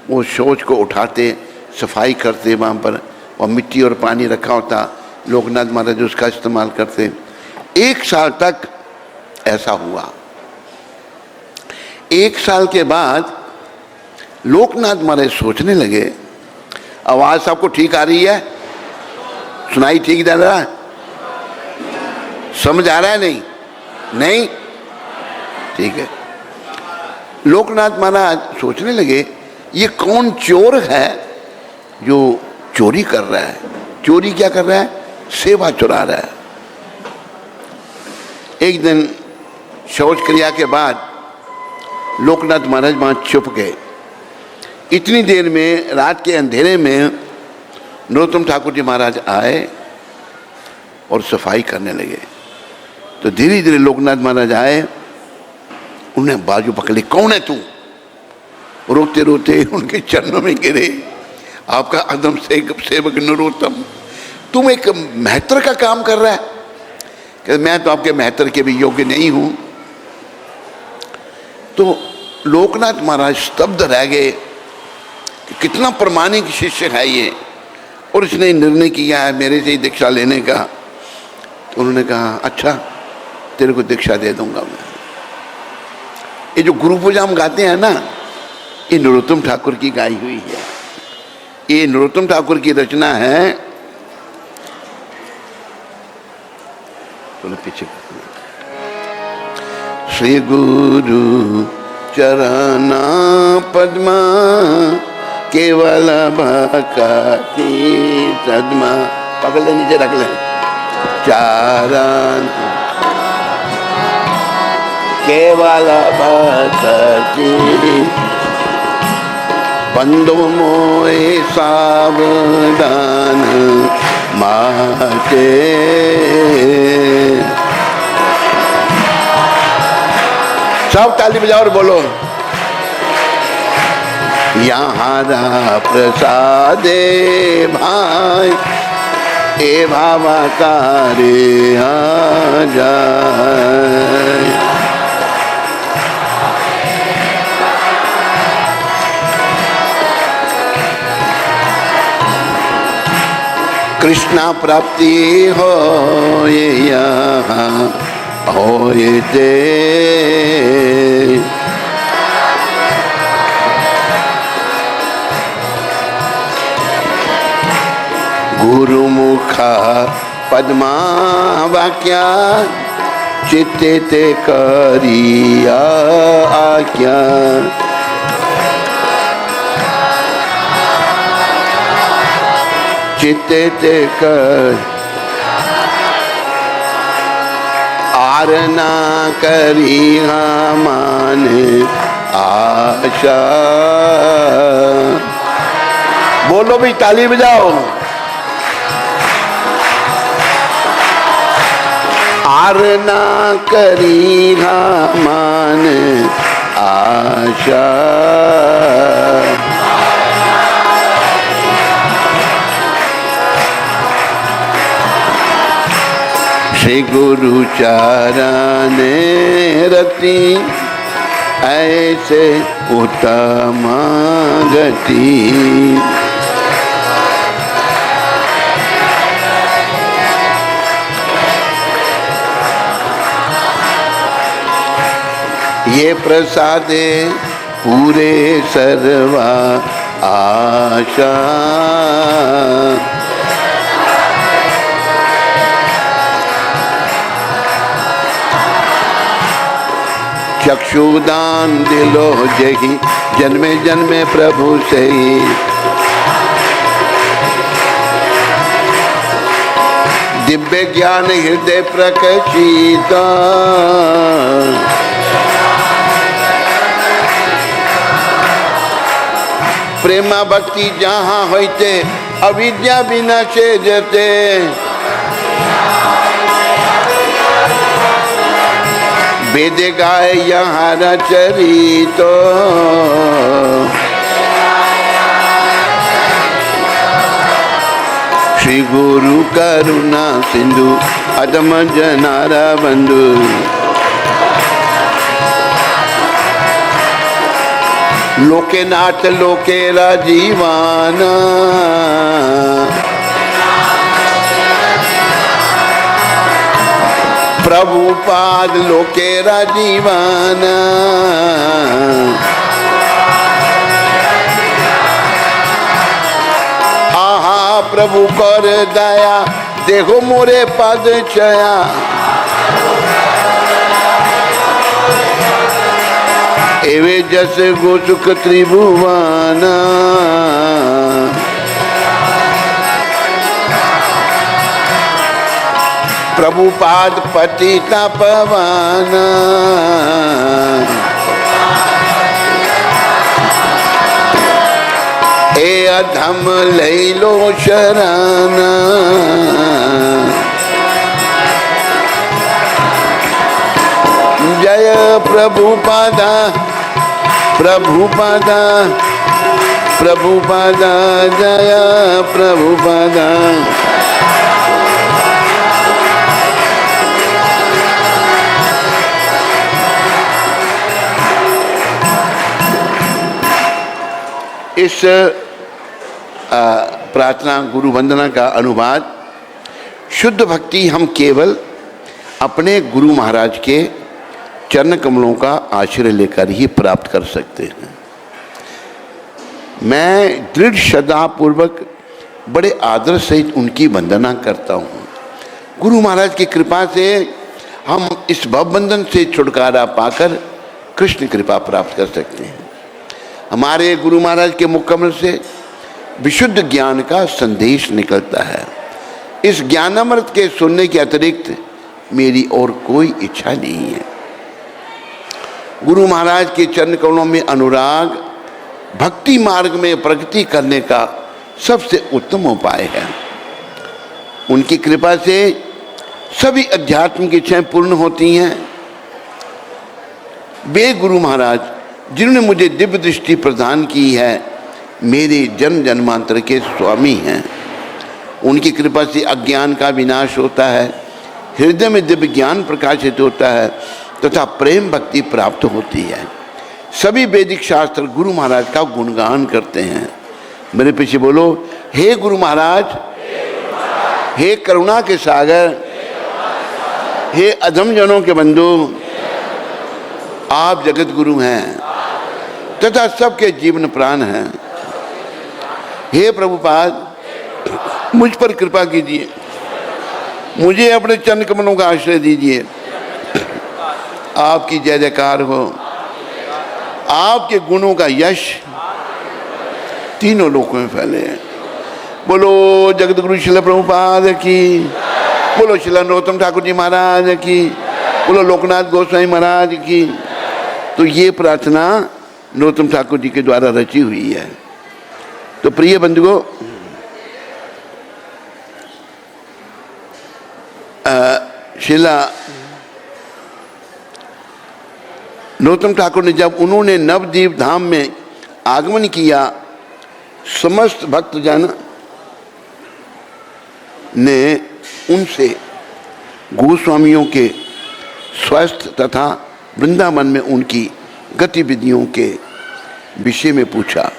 वो शौच को उठाते, सफाई करते, वहाँ पर और मिट्टी और पानी रखा होता, लोकनाथ महाराज उसका इस्तेमाल करते। 1 साल तक ऐसा हुआ। 1 साल के बाद लोकनाथ महाराज सोचने लगे, आवाज़ सबको ठीक आ रही है, सुनाई ठीक दे रहा है, समझ आ रहा है? नहीं नहीं ठीक है। लोकनाथ महाराज सोचने लगे ये कौन चोर है जो चोरी कर रहा है। चोरी क्या कर रहा है? सेवा चुरा रहा है। एक दिन शौच क्रिया के बाद लोकनाथ महाराज वहाँ छुप गए। इतनी देर में रात के अंधेरे में नरोत्तम ठाकुर जी महाराज आए और सफाई करने लगे। तो धीरे धीरे लोकनाथ महाराज आए, उन्हें बाजू पकड़ी, कौन है तू? रोते रोते उनके चरणों में गिरे, आपका अदम सेवक नरोत्तम, तुम एक महतर का काम कर रहा है? कि मैं तो आपके महतर के भी योग्य नहीं हूं। तो लोकनाथ महाराज स्तब्ध रह गए कि कितना प्रमाणिक शिष्य है ये, और इसने निर्णय किया है मेरे से ही दीक्षा लेने का। तो उन्होंने कहा अच्छा तेरे को दीक्षा दे दूंगा मैं। ये जो गुरु पूजा हम गाते हैं ना, ये नरोत्तम ठाकुर की गाई हुई है। ये नरोत्तम ठाकुर की रचना है। तो पीछे श्री गुरु चरणा पद्मा केवल भक्ति सदमा, पकड़ ले, नीचे रख ले, चारण केवल भक्ति बंदो मोए सावधान माते। सब ताली बजाओ और बोलो, यहाँ प्रसादे भाई ए भावा तारे आ जाए। कृष्णा प्राप्ति हो ये यहाँ हो ये दे, गुरुमुखा पद्मा वाक्या चित्ते ते करिया आज्ञा। चित्ते ते कर आरना करी मान आशा। बोलो भी, ताली बजाओ। आरना करी मान आशा। श्री गुरु चरण रति ऐसे उत्तम गति। ये प्रसादे पूरे सर्वा आशा। चक्षुदान दिलो जही जन्मे जन्मे प्रभु से। दिव्य ज्ञान हृदय प्रकाशित। प्रेमा भक्ति जहाँ होते अविद्या विनाशे जते। वेद गाय यहाँ रचरितो। श्री गुरु करुणा सिंधु अधम जनारा बंधु। लोके नाथ लोके राजीवाना। प्रभुपाद लोके राजीवाना। आहा प्रभु कर दया देखो मोरे पद चया। एवे जस गोसुख त्रिभुवाना। प्रभुपाद पतिता पवाना। ए अधम लई लो शराना। जय प्रभुपादा प्रभुपादा प्रभुपादा जय प्रभुपादा। इस प्रार्थना गुरु वंदना का अनुवाद शुद्ध भक्ति हम केवल अपने गुरु महाराज के चरण कमलों का आश्रय लेकर ही प्राप्त कर सकते हैं। मैं दृढ़ श्रद्धापूर्वक बड़े आदर सहित उनकी वंदना करता हूँ। गुरु महाराज की कृपा से हम इस भवबंधन से छुटकारा पाकर कृष्ण कृपा प्राप्त कर सकते हैं। हमारे गुरु महाराज के मुखकमल से विशुद्ध ज्ञान का संदेश निकलता है। इस ज्ञानामृत के सुनने के अतिरिक्त मेरी और कोई इच्छा नहीं है। गुरु महाराज के चरण कमलों में अनुराग भक्ति मार्ग में प्रगति करने का सबसे उत्तम उपाय है। उनकी कृपा से सभी आध्यात्मिक इच्छाएं पूर्ण होती हैं। वे गुरु महाराज जिन्होंने मुझे दिव्य दृष्टि प्रदान की है मेरे जन्म जन्मांतर के स्वामी हैं। उनकी कृपा से अज्ञान का विनाश होता है, हृदय में दिव्य ज्ञान प्रकाशित होता है तथा प्रेम भक्ति प्राप्त होती है। सभी वैदिक शास्त्र गुरु महाराज का गुणगान करते हैं। मेरे पीछे बोलो, हे गुरु महाराज, हे करुणा के सागर, हे अधम जनों के बंधु, आप जगत गुरु हैं तथा सबके जीवन प्राण हैं। हे प्रभुपाद, मुझ पर कृपा कीजिए, मुझे अपने चरण कमलों का आश्रय दीजिए। आपकी जय जयकार हो, आपके गुणों का यश तीनों लोकों में फैले। बोलो जगत गुरु श्रील प्रभुपाद की, बोलो श्रील नरोत्तम ठाकुर जी महाराज की, बोलो लोकनाथ गोस्वामी महाराज की। तो ये प्रार्थना नरोत्तम ठाकुर जी के द्वारा रची हुई है। तो प्रिय बंधुओं, शिला नरोत्तम ठाकुर ने जब उन्होंने नवद्वीप धाम में आगमन किया, समस्त भक्तजन ने उनसे गोस्वामियों के स्वास्थ्य तथा वृंदावन में उनकी गतिविधियों के विषय में पूछा।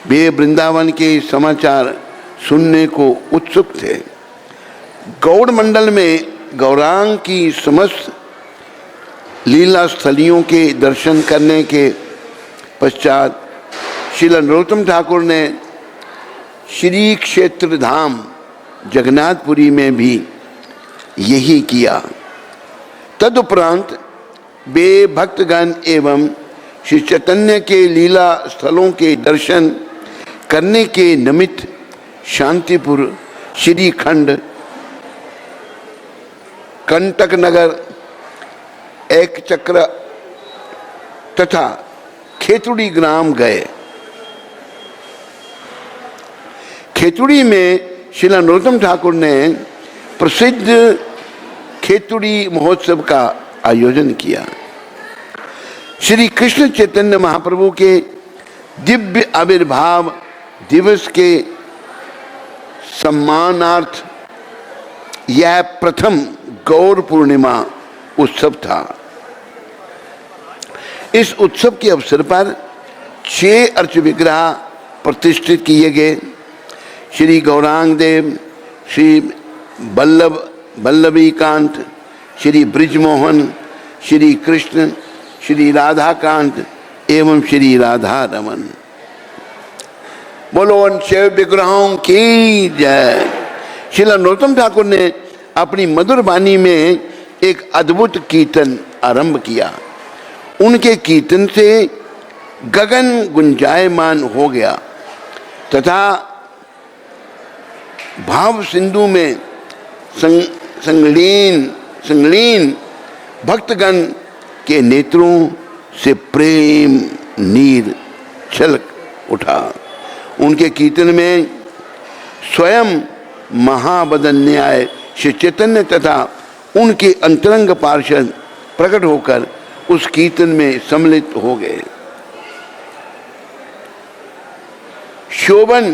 वे वृंदावन के समाचार सुनने को उत्सुक थे। गौड़ मंडल में गौरांग की समस्त लीला स्थलियों के दर्शन करने के पश्चात श्रील नरोत्तम ठाकुर ने श्री क्षेत्र धाम जगन्नाथपुरी में भी यही किया। तदुपरांत वे भक्तगण एवं श्री चैतन्य के लीला स्थलों के दर्शन करने के निमित्त शांतिपुर, श्रीखंड, कंटक नगर, एक चक्र तथा खेतुड़ी ग्राम गए। खेतुड़ी में श्रील नरोत्तम ठाकुर ने प्रसिद्ध खेतुड़ी महोत्सव का आयोजन किया। श्री कृष्ण चैतन्य महाप्रभु के दिव्य आविर्भाव दिवस के सम्मानार्थ यह प्रथम गौर पूर्णिमा उत्सव था। इस उत्सव के अवसर पर 6 अर्च विग्रह प्रतिष्ठित किए गए। श्री गौरांग देव, श्री वल्लभीकांत, श्री ब्रिजमोहन, श्री कृष्ण, श्री राधाकांत एवं श्री राधा रमन। बोलो उन 6 विग्रहों की जय। श्रील नरोत्तम ठाकुर ने अपनी मधुर वाणी में एक अद्भुत कीर्तन आरंभ किया। उनके कीर्तन से गगन गुंजायमान हो गया तथा भाव सिंधु में संगलीन भक्तगण के नेत्रों से प्रेम नीर छलक उठा। उनके कीर्तन में स्वयं महाबदन्याय श्री चैतन्य तथा उनके अंतरंग पार्षद प्रकट होकर उस कीर्तन में सम्मिलित हो गए। शोभन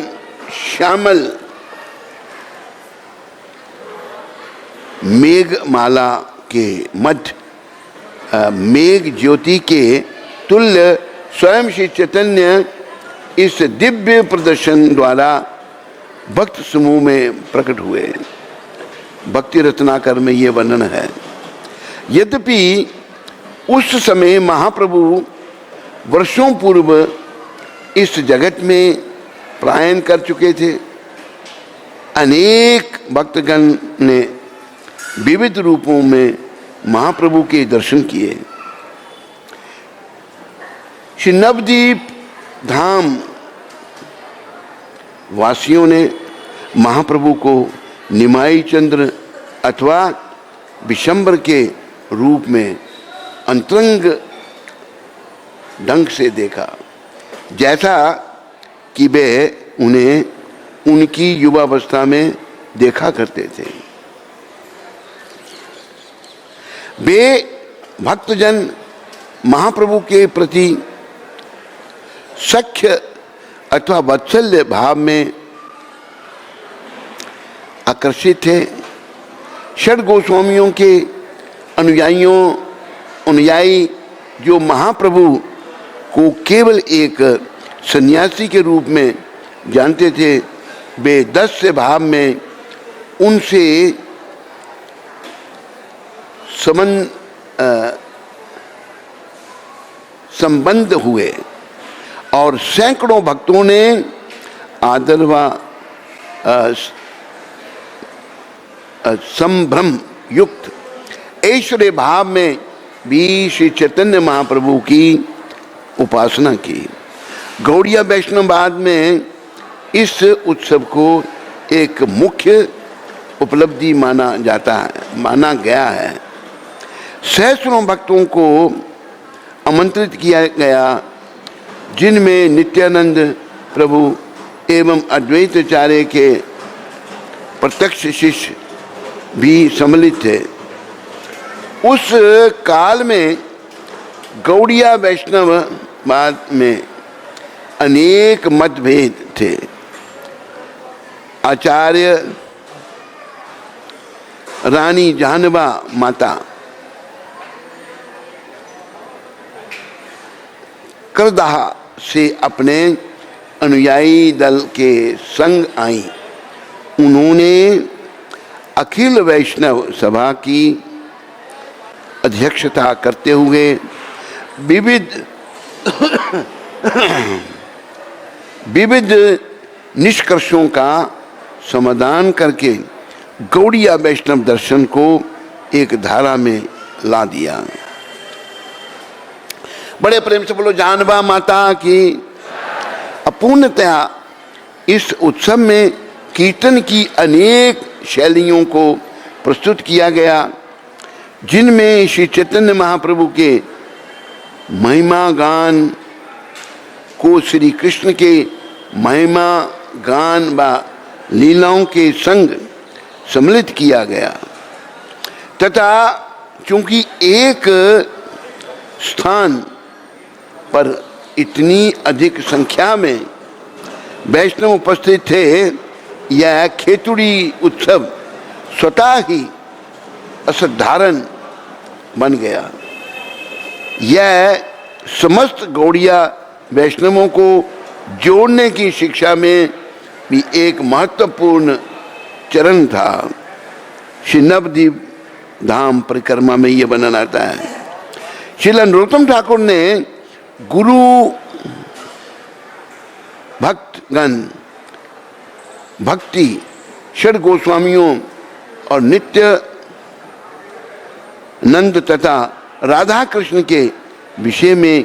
श्यामल मेघमाला के मध्य मेघ ज्योति के तुल्य स्वयं श्री चैतन्य इस दिव्य प्रदर्शन द्वारा भक्त समूह में प्रकट हुए। भक्ति रत्नाकर में ये वर्णन है। यद्यपि उस समय महाप्रभु वर्षों पूर्व इस जगत में पलायन कर चुके थे। अनेक भक्तगण ने विविध रूपों में महाप्रभु के दर्शन किए। श्री नवद्वीप धाम वासियों ने महाप्रभु को निमाई चंद्र अथवा विशंबर के रूप में अंतरंग ढंग से देखा, जैसा कि वे उन्हें उनकी युवावस्था में देखा करते थे। वे भक्तजन महाप्रभु के प्रति सख्य अथवा वात्सल्य भाव में आकर्षित थे। षड गोस्वामियों के अनुयायी जो महाप्रभु को केवल एक सन्यासी के रूप में जानते थे, वे दास्य भाव में उनसे संबंध हुए और सैकड़ों भक्तों ने आदर व संभ्रम युक्त ऐश्वर्य भाव में भी श्री चैतन्य महाप्रभु की उपासना की। गौड़िया वैष्णववाद में इस उत्सव को एक मुख्य उपलब्धि माना गया है। सहस्रों भक्तों को आमंत्रित किया गया, जिनमें नित्यानंद प्रभु एवं अद्वैताचार्य के प्रत्यक्ष शिष्य भी सम्मिलित थे। उस काल में गौड़िया वैष्णववाद में अनेक मतभेद थे। आचार्य रानी जानवा माता करदाह से अपने अनुयायी दल के संग आई। उन्होंने अखिल वैष्णव सभा की अध्यक्षता करते हुए विविध निष्कर्षों का समाधान करके गौड़िया वैष्णव दर्शन को एक धारा में ला दिया। बड़े प्रेम से बोलो जानवा माता की। अपूर्णतया इस उत्सव में कीर्तन की अनेक शैलियों को प्रस्तुत किया गया, जिनमें श्री चैतन्य महाप्रभु के महिमा गान को श्री कृष्ण के महिमा गान व लीलाओं के संग सम्मिलित किया गया तथा चूंकि एक स्थान पर इतनी अधिक संख्या में वैष्णव उपस्थित थे, यह खेतुड़ी उत्सव स्वतः ही असाधारण बन गया। यह समस्त गौड़िया वैष्णवों को जोड़ने की शिक्षा में भी एक महत्वपूर्ण चरण था। श्री नवद्वीप धाम परिक्रमा में यह वर्णन आता है। श्रील नरोत्तम ठाकुर ने गुरु भक्तगण भक्ति षड गोस्वामियों और नित्य नंद तथा राधा कृष्ण के विषय में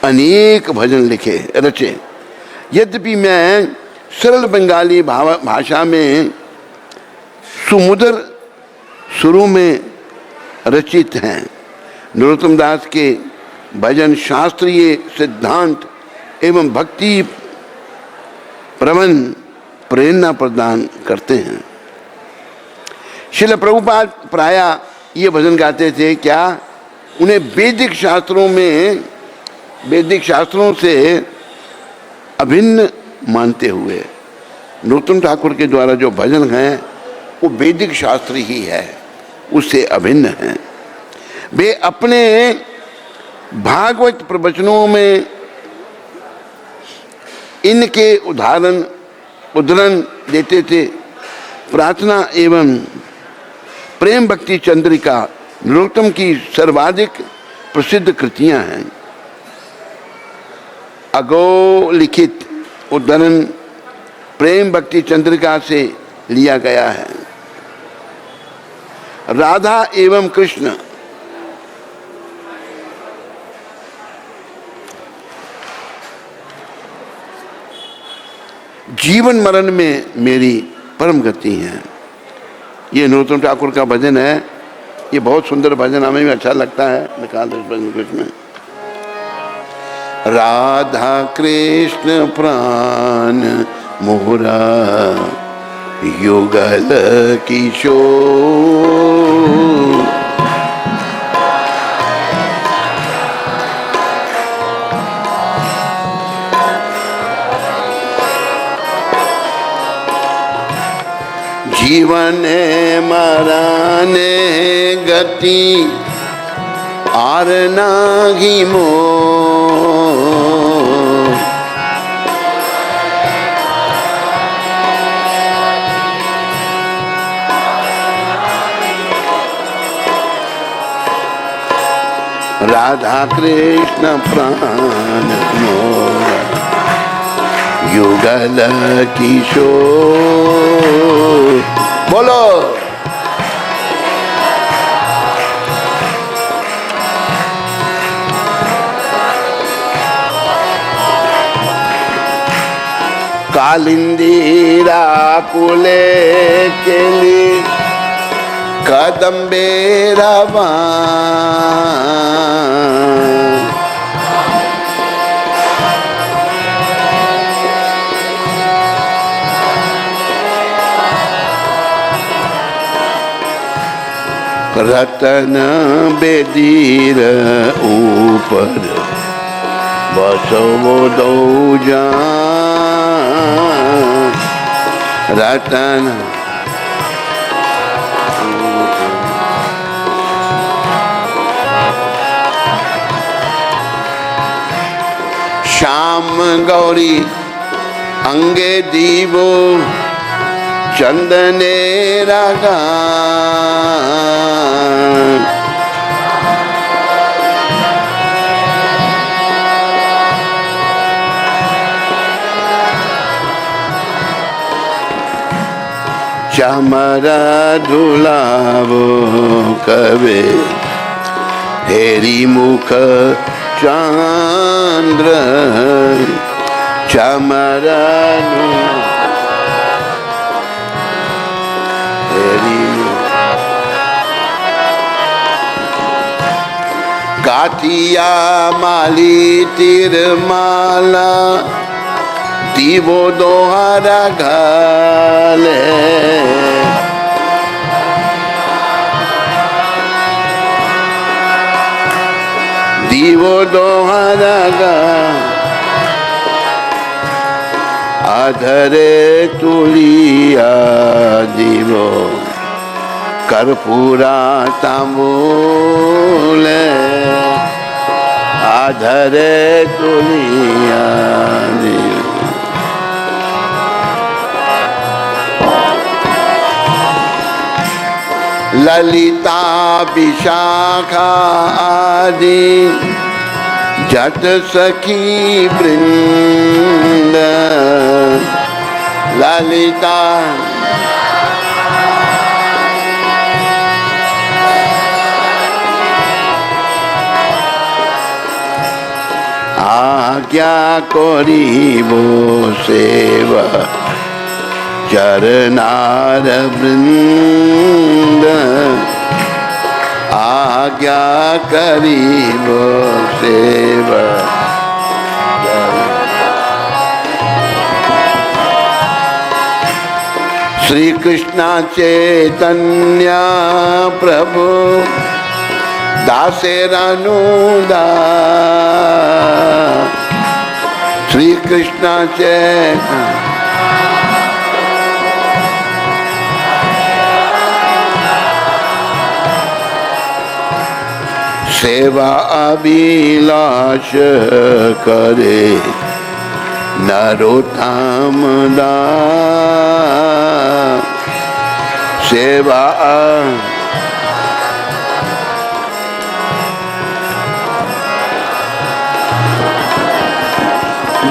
अनेक भजन रचे। यद्यपि मैं सरल बंगाली भाषा में सुमधुर सुरों में रचित हैं, नरोत्तम दास के भजन शास्त्रीय सिद्धांत एवं भक्ति प्रबंध प्रेरणा प्रदान करते हैं। श्रील प्रभुपाद प्रायः ये भजन गाते थे। क्या उन्हें वैदिक शास्त्रों से अभिन्न मानते हुए नरोत्तम ठाकुर के द्वारा जो भजन हैं वो वैदिक शास्त्र ही है, उससे अभिन्न हैं। वे अपने भागवत प्रवचनों में इनके उदाहरण देते थे। प्रार्थना एवं प्रेम भक्ति चंद्रिका नरोत्तम की सर्वाधिक प्रसिद्ध कृतियां हैं। अगो लिखित उद्धरण प्रेम भक्ति चंद्रिका से लिया गया है। राधा एवं कृष्ण जीवन मरण में मेरी परम गति है। ये नरोत्तम ठाकुर का भजन है। ये बहुत सुंदर भजन, हमें भी अच्छा लगता है। निकाल दो इस भजन को इसमें। राधा कृष्ण प्राण मोरा युगल किशोर, जीवन मरने गति और नाही मोह। राधा कृष्ण प्राण मोरा युगल किशोर। बोलो कालिंदीरा कुले केली कदम्बेरा रतन बेदीर ऊपर बसवो दो जान। रतन श्याम गौरी अंगे दीवो चंदने रागा। चामरा धुलावो कवे हेरी मुख चंद्र। चामरा काटिया माली तिरमाला दीवो दोहारा घाले। दीवो दोहारा गा आधरे तुलिया दीवो कर्पूरा तांबूल। आधरे तुलिया दीवो ललिता विशाखा आदि जट सखी वृंद। ललिता आज्ञा करिबो सेवा चरनार वृंद। आज्ञा करिबो सेवा। श्री कृष्ण चैतन्य प्रभु दासेरानुदास। श्री कृष्ण चैतन्य सेवा अभिलाष करे नरोत्तम दास। सेवा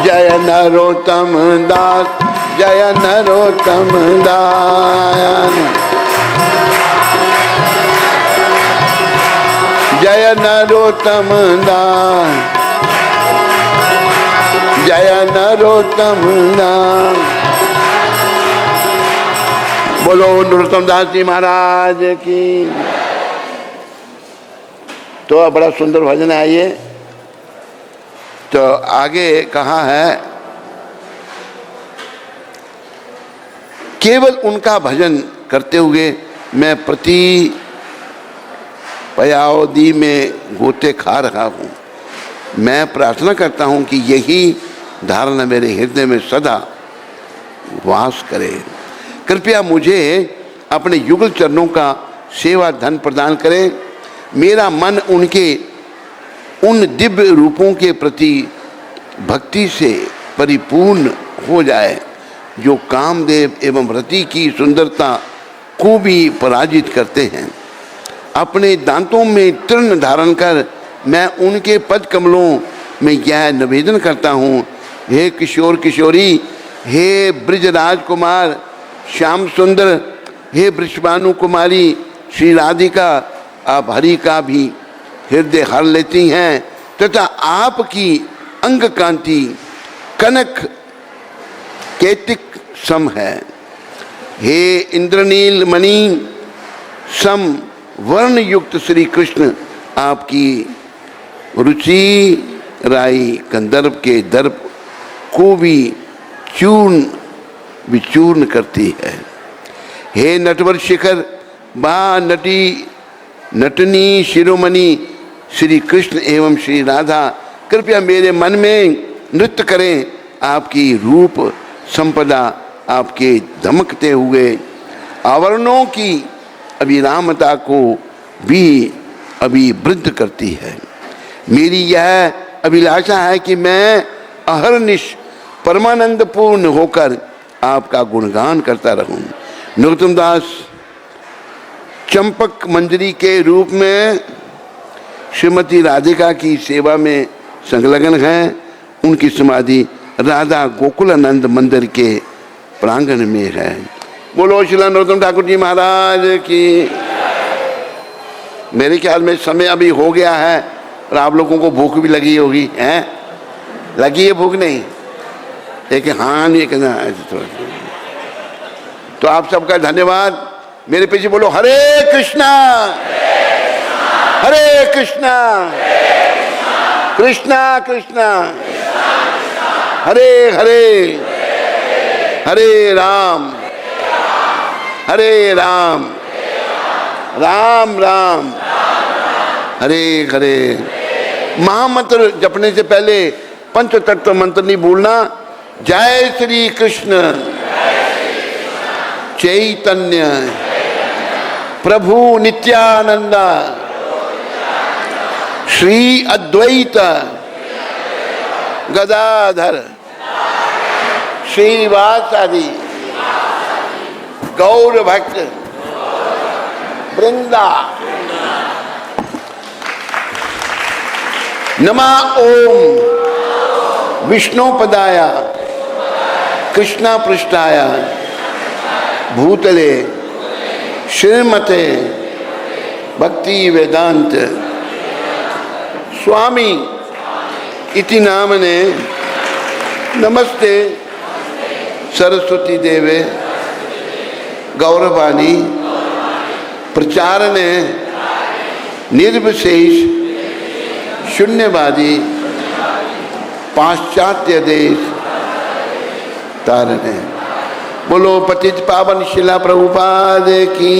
जय नरोत्तम दास जय नरोत्तम दास। जय नरोत्तम दास जय नरोत्तम दास। बोलो नरोत्तम दास जी महाराज की। तो बड़ा सुंदर भजन है ये। तो आगे कहा है केवल उनका भजन करते हुए मैं प्रति पयावधि में गोते खा रहा हूँ। मैं प्रार्थना करता हूँ कि यही धारणा मेरे हृदय में सदा वास करे। कृपया मुझे अपने युगल चरणों का सेवा धन प्रदान करें। मेरा मन उनके उन दिव्य रूपों के प्रति भक्ति से परिपूर्ण हो जाए जो कामदेव एवं रति की सुंदरता को भी पराजित करते हैं। अपने दांतों में तृण धारण कर मैं उनके पद कमलों में यह निवेदन करता हूँ, हे किशोर किशोरी, हे ब्रजराज कुमार श्याम सुंदर, हे वृषभानु कुमारी श्री राधिका, आप हरि का भी हृदय हर लेती हैं तथा आपकी अंग कांति कनक केतिक सम है। हे इंद्रनील मणि सम वर्ण युक्त श्री कृष्ण, आपकी रुचि राई कंदर्प के दर्प को भी चूर्ण विचूर्ण करती है। हे नटवर शिखर बा नटनी शिरोमणि श्री कृष्ण एवं श्री राधा, कृपया मेरे मन में नृत्य करें। आपकी रूप संपदा आपके धमकते हुए आवरणों की अविरामता को भी अभिवृद्ध करती है। मेरी यह अभिलाषा है कि मैं अहर्निश परमानंद पूर्ण होकर आपका गुणगान करता रहूं। नरोत्तम दास चंपक मंजरी के रूप में श्रीमती राधिका की सेवा में संलग्न हैं। उनकी समाधि राधा गोकुलानंद मंदिर के प्रांगण में है। बोलो श्री नरोत्तम ठाकुर जी महाराज की। मेरे ख्याल में समय अभी हो गया है और आप लोगों को भूख भी लगी होगी, हैं? लगी है भूख? नहीं एक हाँ नहीं कहना। तो आप सबका धन्यवाद। मेरे पीछे बोलो हरे कृष्णा हरे कृष्णा कृष्णा कृष्णा हरे हरे हरे राम राम राम हरे हरे। महामंत्र जपने से पहले पंच तत्व मंत्र नहीं भूलना। जय श्री कृष्ण चैतन्य प्रभु नित्यानंद श्री अद्वैत गदाधर श्रीवासादि गौर भक्त वृंदा। नमः ओम विष्णुपदाय कृष्णा पृष्ठाय भूतले श्रीमते भक्ति वेदांत स्वामी इति नामने नमस्ते सरस्वती देवे गौरवाणी प्रचारणे निर्विशेष शून्यवादी पाश्चात्य देश तारणे। बोलो पतित पावन शिला प्रभुपाद की।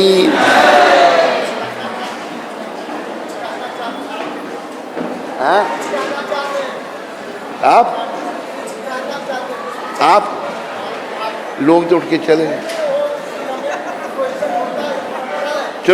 आप लोग तो उठ के चले।